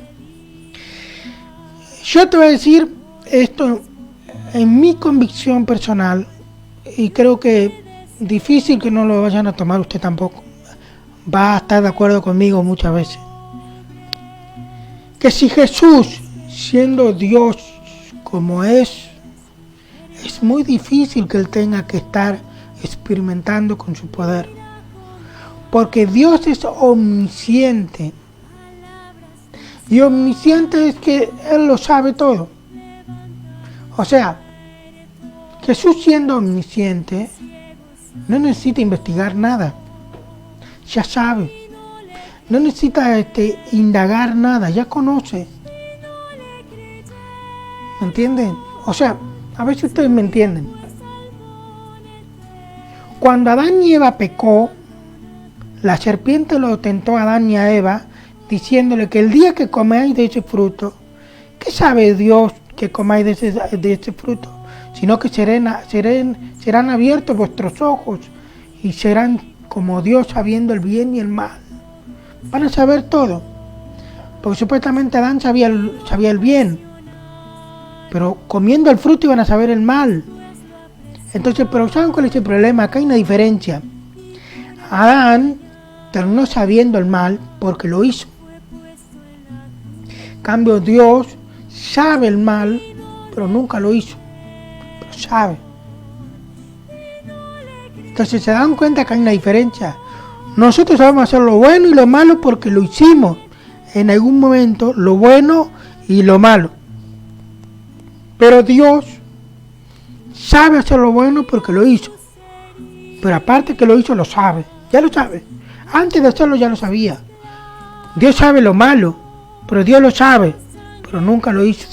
Speaker 3: Yo te voy a decir esto en mi convicción personal, y creo que difícil que no lo vayan a tomar usted tampoco. Va a estar de acuerdo conmigo muchas veces. Que si Jesús, siendo Dios como es muy difícil que él tenga que estar experimentando con su poder. Porque Dios es omnisciente. Y omnisciente es que él lo sabe todo. O sea, Jesús siendo omnisciente no necesita investigar nada. Ya sabe. No necesita indagar nada, ya conoce. ¿Me entienden? O sea, a ver si ustedes me entienden. Cuando Adán y Eva pecó, la serpiente lo tentó a Adán y a Eva, diciéndole que el día que comáis de ese fruto, ¿qué sabe Dios que comáis de ese fruto? Sino que serán abiertos vuestros ojos y serán como Dios sabiendo el bien y el mal. Van a saber todo. Porque supuestamente Adán sabía el bien, pero comiendo el fruto iban a saber el mal. Entonces, pero ¿saben cuál es el problema? Acá hay una diferencia. Adán terminó sabiendo el mal porque lo hizo. En cambio, Dios sabe el mal, pero nunca lo hizo. Pero sabe. Entonces, ¿se dan cuenta que hay una diferencia? Nosotros sabemos hacer lo bueno y lo malo porque lo hicimos en algún momento, lo bueno y lo malo. Pero Dios sabe hacer lo bueno porque lo hizo. Pero aparte que lo hizo, lo sabe. Ya lo sabe. Antes de hacerlo ya lo sabía. Dios sabe lo malo, pero Dios lo sabe, pero nunca lo hizo.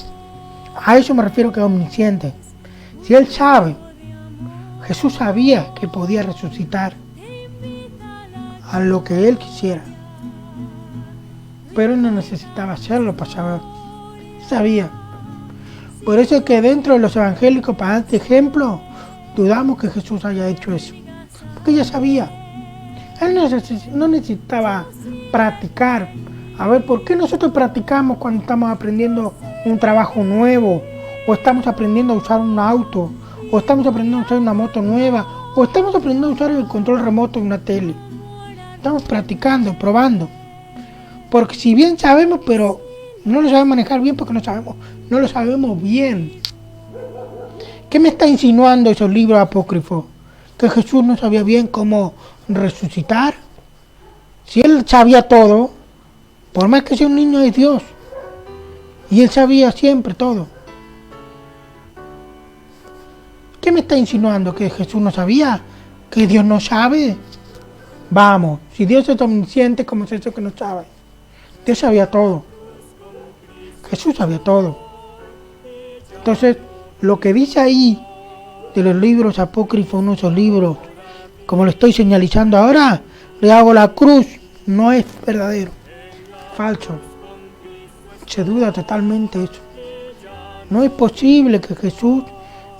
Speaker 3: A eso me refiero que es omnisciente. Si Él sabe, Jesús sabía que podía resucitar a lo que Él quisiera, pero no necesitaba hacerlo para saber. Sabía. Por eso es que dentro de los evangélicos, para este ejemplo, dudamos que Jesús haya hecho eso, porque ya sabía. Él no necesitaba practicar. A ver, ¿por qué nosotros practicamos cuando estamos aprendiendo un trabajo nuevo? O estamos aprendiendo a usar un auto, o estamos aprendiendo a usar una moto nueva, o estamos aprendiendo a usar el control remoto de una tele. Estamos practicando, probando. Porque si bien sabemos, pero no lo sabemos manejar bien porque no lo sabemos bien. ¿Qué me está insinuando esos libros apócrifos? Que Jesús no sabía bien cómo resucitar. Si Él sabía todo, por más que sea un niño de Dios, y Él sabía siempre todo. ¿Qué me está insinuando? ¿Que Jesús no sabía? ¿Que Dios no sabe? Vamos, si Dios es omnisciente, ¿cómo es eso que no sabe? Dios sabía todo. Jesús sabía todo. Entonces, lo que dice ahí de los libros apócrifos, uno de esos libros, como lo estoy señalizando ahora, le hago la cruz, no es verdadero, falso. Se duda totalmente eso. No es posible que Jesús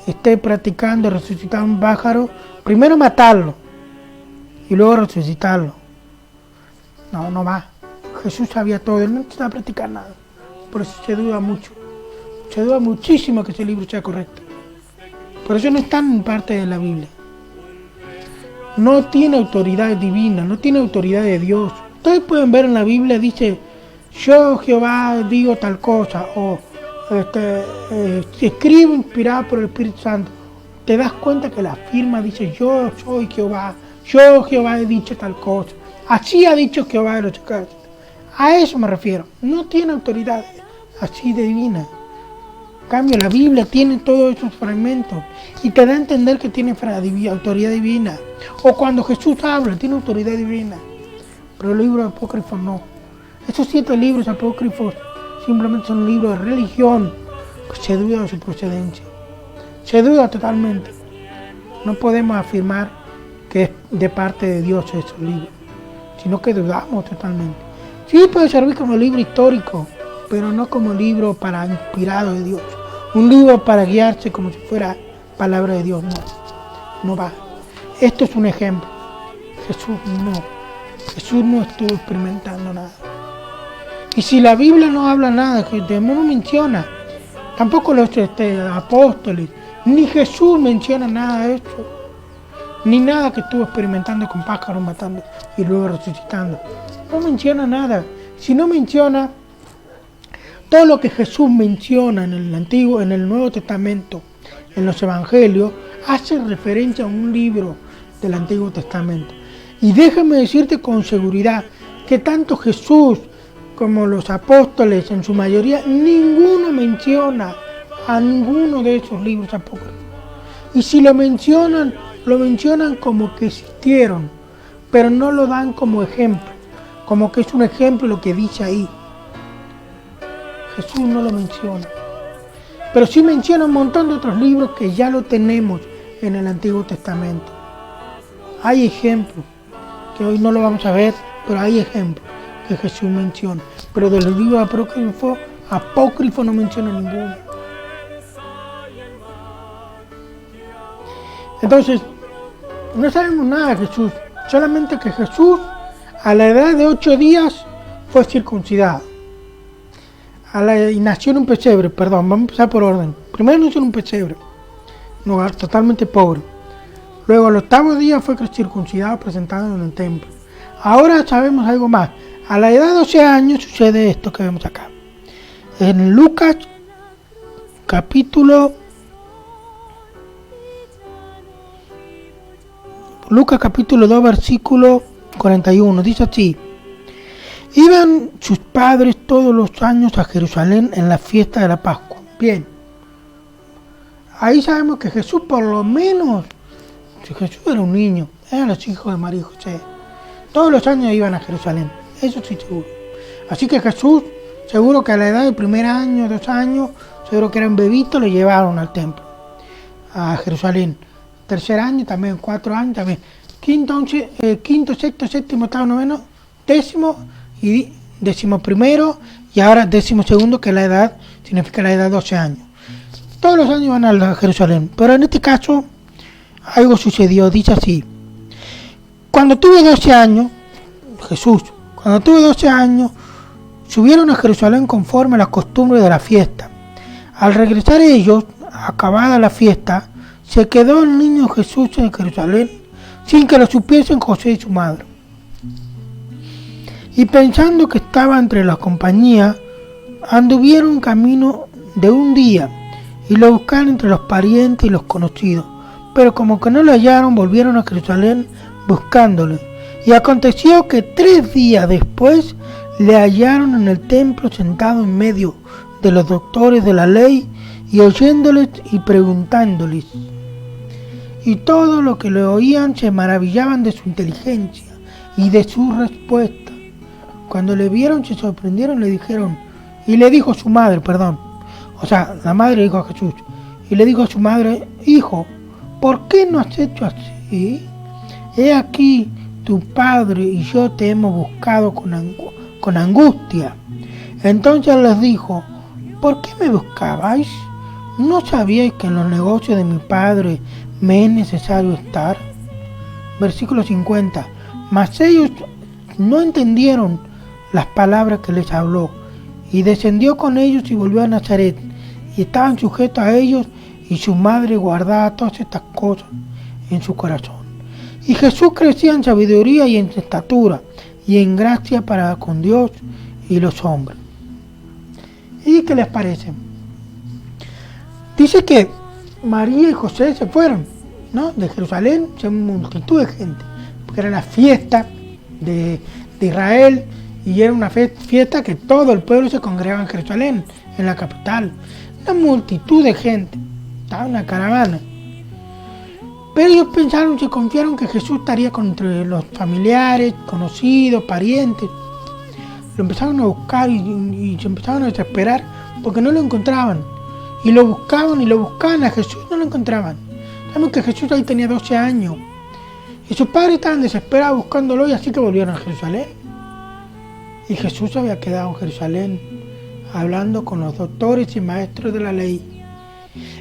Speaker 3: esté practicando resucitar un pájaro, primero matarlo y luego resucitarlo. No va. Jesús sabía todo, Él no necesitaba practicar nada. Por eso se duda mucho. Se duda muchísimo que ese libro sea correcto. Por eso no está en parte de la Biblia. No tiene autoridad divina, no tiene autoridad de Dios. Ustedes pueden ver en la Biblia, dice, yo Jehová digo tal cosa, o escribo inspirado por el Espíritu Santo. Te das cuenta que la firma dice, yo soy Jehová, yo Jehová he dicho tal cosa. Así ha dicho Jehová de los ejércitos. A eso me refiero. No tiene autoridad así de divina. En cambio, la Biblia tiene todos esos fragmentos y te da a entender que tiene autoridad divina. O cuando Jesús habla, tiene autoridad divina. Pero los libros apócrifos no. Esos 7 libros apócrifos simplemente son libros de religión, que se duda de su procedencia. Se duda totalmente. No podemos afirmar que es de parte de Dios esos libros, sino que dudamos totalmente. Sí puede servir como libro histórico, pero no como libro para inspirado de Dios. Un libro para guiarse como si fuera palabra de Dios. No va. Esto es un ejemplo. Jesús no estuvo experimentando nada. Y si la Biblia no habla nada, no menciona, tampoco los apóstoles, ni Jesús menciona nada de esto, ni nada que estuvo experimentando con pájaros matando y luego resucitando. No menciona nada. Si no menciona todo lo que Jesús menciona en el Nuevo Testamento, en los Evangelios, hace referencia a un libro del Antiguo Testamento. Y déjame decirte con seguridad que tanto Jesús como los apóstoles, en su mayoría, ninguno menciona a ninguno de esos libros apócrifos. Y si lo mencionan como que existieron, pero no lo dan como ejemplo, como que es un ejemplo lo que dice ahí. Jesús no lo menciona. Pero sí menciona un montón de otros libros que ya lo tenemos en el Antiguo Testamento. Hay ejemplos, que hoy no lo vamos a ver, pero hay ejemplos que Jesús menciona. Pero de los libros apócrifos no menciona ninguno. Entonces, no sabemos nada de Jesús, solamente que Jesús a la edad de 8 días fue circuncidado. Y nació en un pesebre, vamos a empezar por orden. Primero nació en un pesebre, un lugar totalmente pobre. Luego al 8º día fue circuncidado, presentado en el templo. Ahora sabemos algo más. A la edad de 12 años sucede esto que vemos acá. En Lucas capítulo 2, versículo 41, dice así: iban sus padres todos los años a Jerusalén en la fiesta de la Pascua. Bien, ahí sabemos que Jesús, por lo menos, si Jesús era un niño, eran los hijos de María y José, todos los años iban a Jerusalén, eso sí seguro. Así que Jesús, seguro que a la edad del 1 año, 2 años, seguro que era un bebito, lo llevaron al templo, a Jerusalén. 3er año también, 4 años también. Quinto, sexto, séptimo, octavo, noveno, 10º y 11º y ahora 12º, que la edad significa la edad de 12 años. Todos los años van a Jerusalén, pero en este caso algo sucedió, dice así. Cuando tuve 12 años, Jesús, cuando tuve 12 años, subieron a Jerusalén conforme a las costumbres de la fiesta. Al regresar ellos, acabada la fiesta, se quedó el niño Jesús en Jerusalén sin que lo supiesen José y su madre. Y pensando que estaba entre la compañía, anduvieron camino de un día y lo buscaron entre los parientes y los conocidos. Pero como que no lo hallaron, volvieron a Jerusalén buscándole. Y aconteció que 3 días después le hallaron en el templo sentado en medio de los doctores de la ley y oyéndoles y preguntándoles. Y todo lo que le oían se maravillaban de su inteligencia y de su respuesta. Cuando le vieron se sorprendieron, le dijeron, y le dijo su madre, la madre le dijo a Jesús, y le dijo a su madre, hijo, ¿por qué no has hecho así? He aquí tu padre y yo te hemos buscado con angustia. Entonces les dijo, ¿por qué me buscabais? ¿No sabíais que en los negocios de mi padre me es necesario estar? Versículo 50. Mas ellos no entendieron las palabras que les habló, y descendió con ellos y volvió a Nazaret, y estaban sujetos a ellos, y su madre guardaba todas estas cosas en su corazón. Y Jesús crecía en sabiduría y en estatura, y en gracia para con Dios y los hombres. ¿Y qué les parece? Dice que María y José se fueron, ¿no?, de Jerusalén, multitud de gente, porque era la fiesta de Israel, y era una fiesta que todo el pueblo se congregaba en Jerusalén, en la capital. Una multitud de gente, estaba una caravana. Pero ellos pensaron, se confiaron que Jesús estaría entre los familiares, conocidos, parientes. Lo empezaron a buscar y se empezaron a desesperar porque no lo encontraban. Y lo buscaban a Jesús, no lo encontraban. Sabemos que Jesús ahí tenía 12 años. Y sus padres estaban desesperados buscándolo, y así que volvieron a Jerusalén. Y Jesús había quedado en Jerusalén hablando con los doctores y maestros de la ley.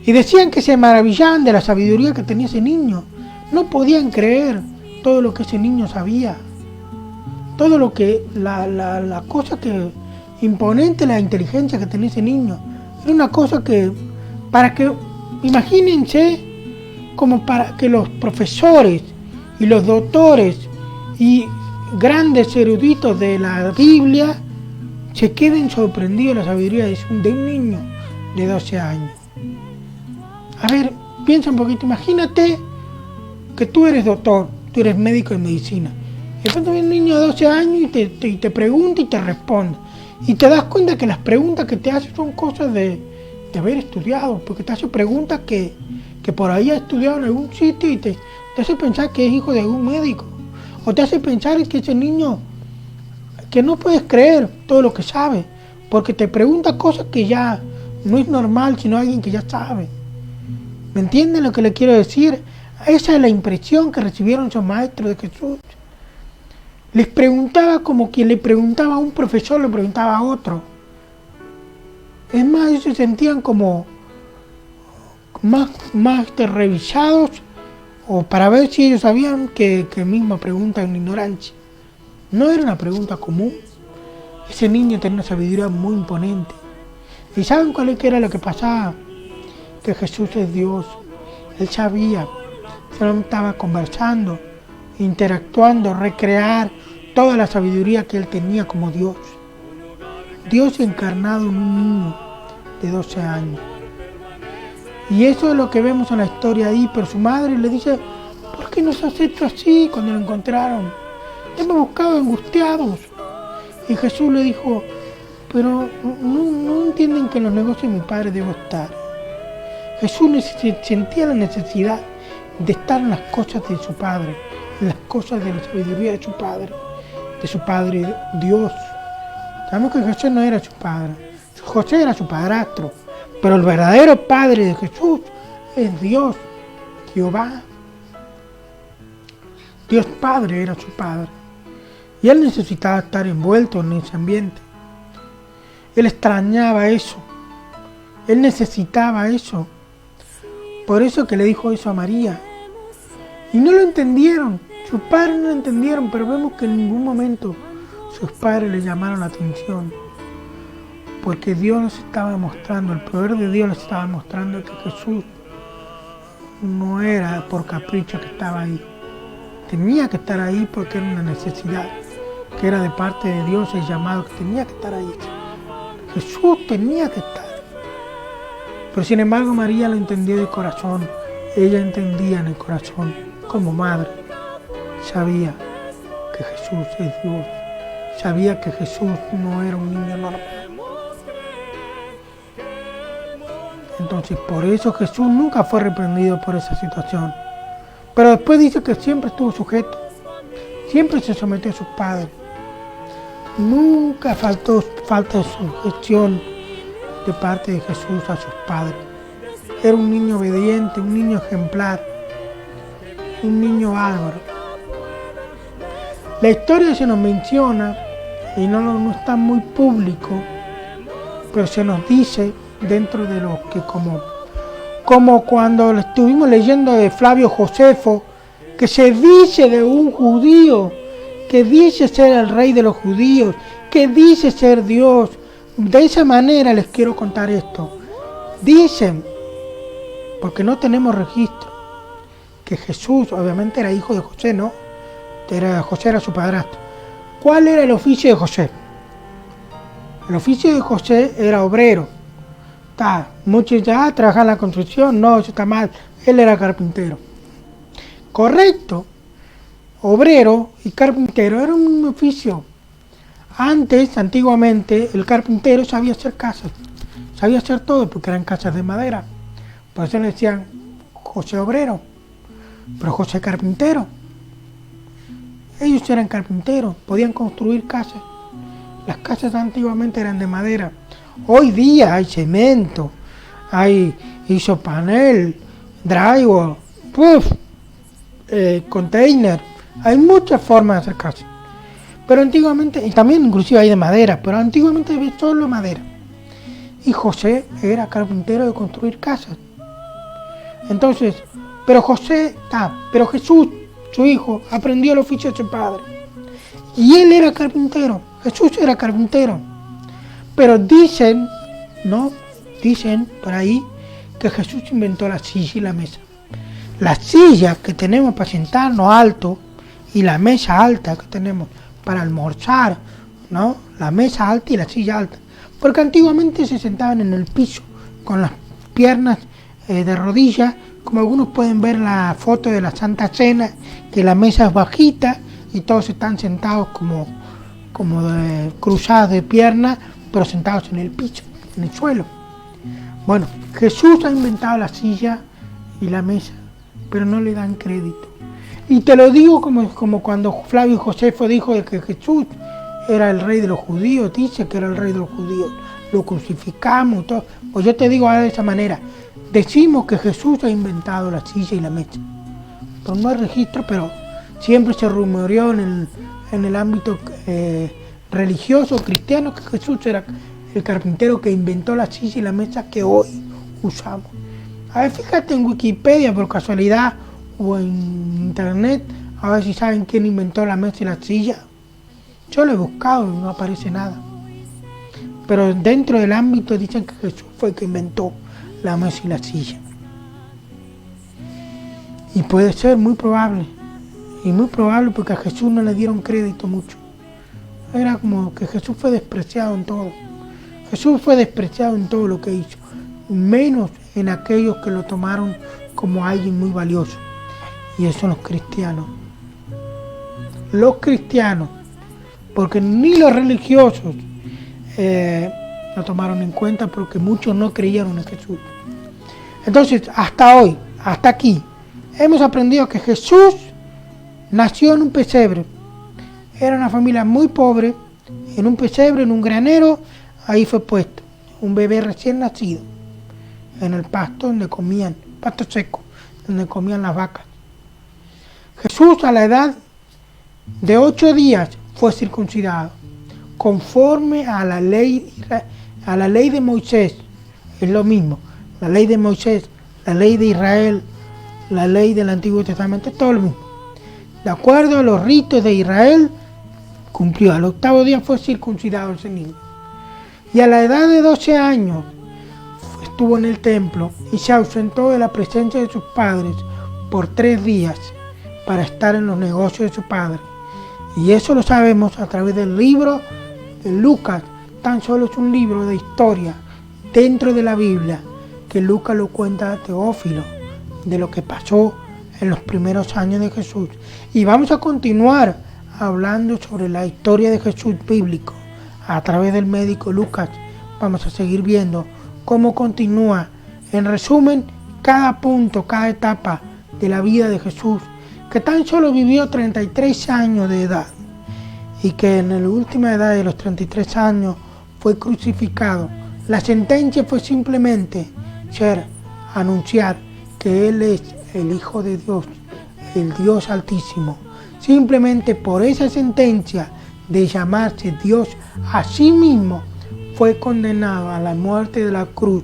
Speaker 3: Y decían que se maravillaban de la sabiduría que tenía ese niño. No podían creer todo lo que ese niño sabía. Todo lo que, la cosa que imponente, la inteligencia que tenía ese niño. Era una cosa que, imagínense, como para que los profesores y los doctores y grandes eruditos de la Biblia se queden sorprendidos de la sabiduría de un niño de 12 años. A ver, piensa un poquito, imagínate que tú eres doctor, tú eres médico de medicina. Y entonces viene un niño de 12 años y te pregunta y te responde. Y te das cuenta que las preguntas que te hace son cosas de haber estudiado, porque te hace preguntas que por ahí ha estudiado en algún sitio y te hace pensar que es hijo de algún médico. O te hace pensar que ese niño, que no puedes creer todo lo que sabe, porque te pregunta cosas que ya no es normal, sino alguien que ya sabe. ¿Me entienden lo que le quiero decir? Esa es la impresión que recibieron esos maestros de Jesús. Les preguntaba como quien le preguntaba a un profesor, le preguntaba a otro. Es más, ellos se sentían como más revisados, o para ver si ellos sabían que misma pregunta en ignorancia. No era una pregunta común. Ese niño tenía una sabiduría muy imponente. ¿Y saben cuál era lo que pasaba? Que Jesús es Dios. Él sabía. Solo estaba conversando, interactuando, recrear toda la sabiduría que él tenía como Dios. Dios encarnado en un niño de 12 años. Y eso es lo que vemos en la historia ahí. Pero su madre le dice, ¿por qué nos has hecho así cuando lo encontraron? Hemos buscado angustiados. Y Jesús le dijo, pero no entienden que en los negocios de mi padre debo estar. Jesús sentía la necesidad de estar en las cosas de su padre, en las cosas de la sabiduría de su padre Dios. Sabemos que José no era su padre. José era su padrastro. Pero el verdadero padre de Jesús es Dios, Jehová. Dios Padre era su padre. Y él necesitaba estar envuelto en ese ambiente. Él extrañaba eso. Él necesitaba eso. Por eso que le dijo eso a María. Y no lo entendieron. Sus padres no lo entendieron, pero vemos que en ningún momento sus padres le llamaron la atención. Porque Dios les estaba mostrando, el poder de Dios les estaba mostrando que Jesús no era por capricho que estaba ahí. Tenía que estar ahí porque era una necesidad, que era de parte de Dios el llamado, que tenía que estar ahí. Jesús tenía que estar. Pero sin embargo María lo entendió de corazón. Ella entendía en el corazón, como madre. Sabía que Jesús es Dios. Sabía que Jesús no era un niño normal. Entonces, por eso Jesús nunca fue reprendido por esa situación. Pero después dice que siempre estuvo sujeto. Siempre se sometió a sus padres. Nunca falta de sujeción de parte de Jesús a sus padres. Era un niño obediente, un niño ejemplar, un niño bárbaro. La historia se nos menciona, y no está muy público, pero se nos dice dentro de lo que como cuando estuvimos leyendo de Flavio Josefo, que se dice de un judío, que dice ser el rey de los judíos, que dice ser Dios. De esa manera les quiero contar esto. Dicen, porque no tenemos registro, que Jesús obviamente era hijo de José, ¿no? José era su padrastro. ¿Cuál era el oficio de José? El oficio de José era obrero. Muchos ya trabajan en la construcción, no, eso está mal. Él era carpintero. Correcto. Obrero y carpintero era un oficio. Antiguamente, el carpintero sabía hacer casas. Sabía hacer todo porque eran casas de madera. Por eso le decían José obrero, pero José carpintero. Ellos eran carpinteros, podían construir casas. Las casas antiguamente eran de madera. Hoy día hay cemento, hay isopanel, drywall, container. Hay muchas formas de hacer casas. Pero antiguamente, y también inclusive hay de madera, pero antiguamente había solo madera. Y José era carpintero de construir casas. Entonces, pero Jesús, su hijo, aprendió el oficio de su padre. Y él era carpintero, Jesús era carpintero. Pero dicen por ahí, que Jesús inventó la silla y la mesa. La silla que tenemos para sentarnos alto y la mesa alta que tenemos para almorzar, ¿no? La mesa alta y la silla alta. Porque antiguamente se sentaban en el piso con las piernas de rodillas, como algunos pueden ver en la foto de la Santa Cena, que la mesa es bajita y todos están sentados como cruzados de piernas, pero sentados en el piso, en el suelo. Bueno, Jesús ha inventado la silla y la mesa, pero no le dan crédito. Y te lo digo como cuando Flavio Josefo dijo de que Jesús era el rey de los judíos, dice que era el rey de los judíos, lo crucificamos, todo. Pues yo te digo de esa manera, decimos que Jesús ha inventado la silla y la mesa. Pero no hay registro, pero siempre se rumoreó en el ámbito religioso cristiano que Jesús era el carpintero que inventó la silla y la mesa que hoy usamos. A ver, fíjate en Wikipedia por casualidad o en internet, a ver si saben quién inventó la mesa y la silla. Yo lo he buscado y no aparece nada. Pero dentro del ámbito dicen que Jesús fue el que inventó la mesa y la silla. Y puede ser muy probable. Y muy probable porque a Jesús no le dieron crédito mucho. Era como que Jesús fue despreciado en todo. Jesús fue despreciado en todo lo que hizo. Menos en aquellos que lo tomaron como alguien muy valioso. Y esos son los cristianos. Los cristianos. Porque ni los religiosos lo tomaron en cuenta porque muchos no creyeron en Jesús. Entonces, hasta hoy, hasta aquí, hemos aprendido que Jesús nació en un pesebre. Era una familia muy pobre, en un pesebre, en un granero, ahí fue puesto, un bebé recién nacido, en el pasto donde comían, pasto seco, donde comían las vacas. Jesús a la edad de 8 días fue circuncidado, conforme a la ley de Moisés. Es lo mismo, la ley de Moisés, la ley de Israel, la ley del Antiguo Testamento, todo lo mismo. De acuerdo a los ritos de Israel, cumplió. Al 8º día fue circuncidado ese niño. Y a la edad de 12 años estuvo en el templo y se ausentó de la presencia de sus padres por 3 días para estar en los negocios de su padre. Y eso lo sabemos a través del libro de Lucas. Tan solo es un libro de historia dentro de la Biblia que Lucas lo cuenta a Teófilo de lo que pasó en los primeros años de Jesús. Y vamos a continuar hablando sobre la historia de Jesús bíblico a través del médico Lucas. Vamos a seguir viendo cómo continúa, en resumen, cada punto, cada etapa de la vida de Jesús, que tan solo vivió 33 años de edad y que en la última edad de los 33 años fue crucificado. La sentencia fue simplemente anunciar que Él es el Hijo de Dios, el Dios Altísimo. Simplemente por esa sentencia de llamarse Dios a sí mismo, fue condenado a la muerte de la cruz,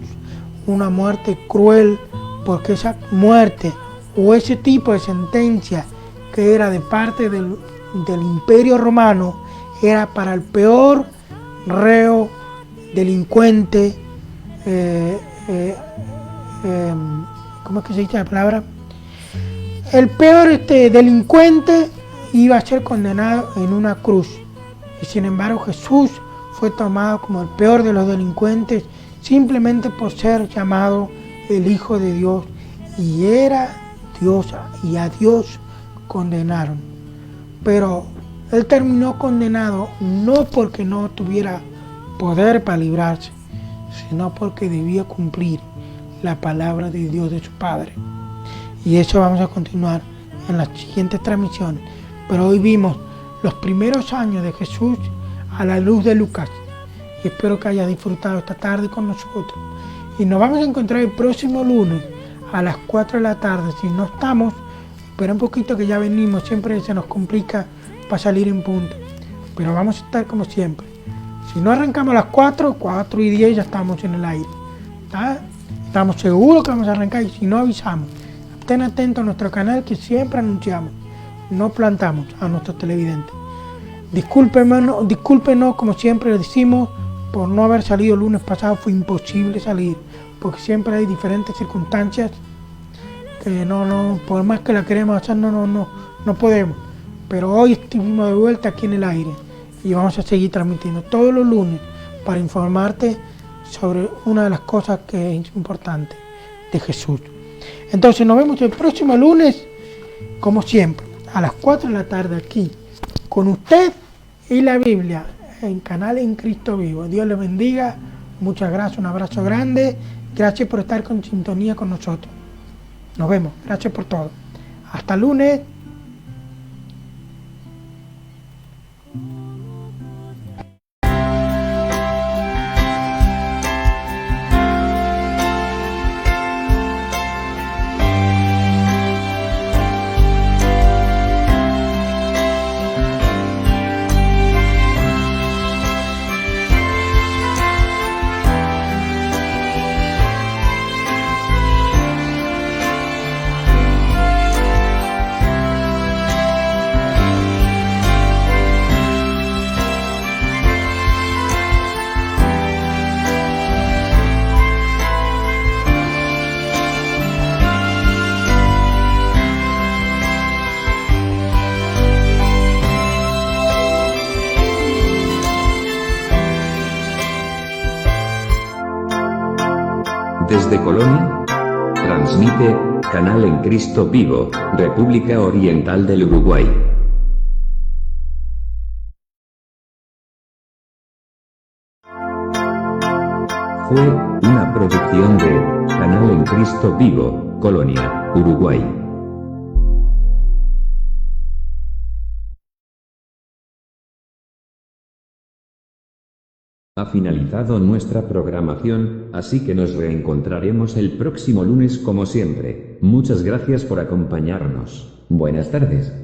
Speaker 3: una muerte cruel, porque esa muerte o ese tipo de sentencia que era de parte del Imperio Romano era para el peor reo, delincuente, ¿cómo es que se dice la palabra? El peor delincuente iba a ser condenado en una cruz. Y sin embargo Jesús fue tomado como el peor de los delincuentes simplemente por ser llamado el Hijo de Dios. Y era Dios, y a Dios condenaron. Pero Él terminó condenado no porque no tuviera poder para librarse, sino porque debía cumplir la palabra de Dios de su Padre. Y eso vamos a continuar en las siguientes transmisiones. Pero hoy vimos los primeros años de Jesús a la luz de Lucas. Y espero que haya disfrutado esta tarde con nosotros. Y nos vamos a encontrar el próximo lunes a las 4 de la tarde. Si no estamos, espera un poquito que ya venimos. Siempre se nos complica para salir en punto. Pero vamos a estar como siempre. Si no arrancamos a las 4, 4:10 ya estamos en el aire. ¿Está? Estamos seguros que vamos a arrancar y si no avisamos. Estén atentos a nuestro canal que siempre anunciamos. No plantamos a nuestros televidentes. Discúlpenos, como siempre les decimos, por no haber salido el lunes pasado. Fue imposible salir, porque siempre hay diferentes circunstancias que no, por más que la queremos hacer, no podemos. Pero hoy estuvimos de vuelta aquí en el aire y vamos a seguir transmitiendo todos los lunes para informarte sobre una de las cosas que es importante de Jesús. Entonces nos vemos el próximo lunes, como siempre, a las 4 de la tarde aquí, con usted y la Biblia, en Canal en Cristo Vivo. Dios les bendiga, muchas gracias, un abrazo grande, gracias por estar con sintonía con nosotros. Nos vemos, gracias por todo. Hasta lunes.
Speaker 1: Desde Colonia, transmite Canal en Cristo Vivo, República Oriental del Uruguay. Fue una producción de Canal en Cristo Vivo, Colonia, Uruguay. Ha finalizado nuestra programación, así que nos reencontraremos el próximo lunes como siempre. Muchas gracias por acompañarnos. Buenas tardes.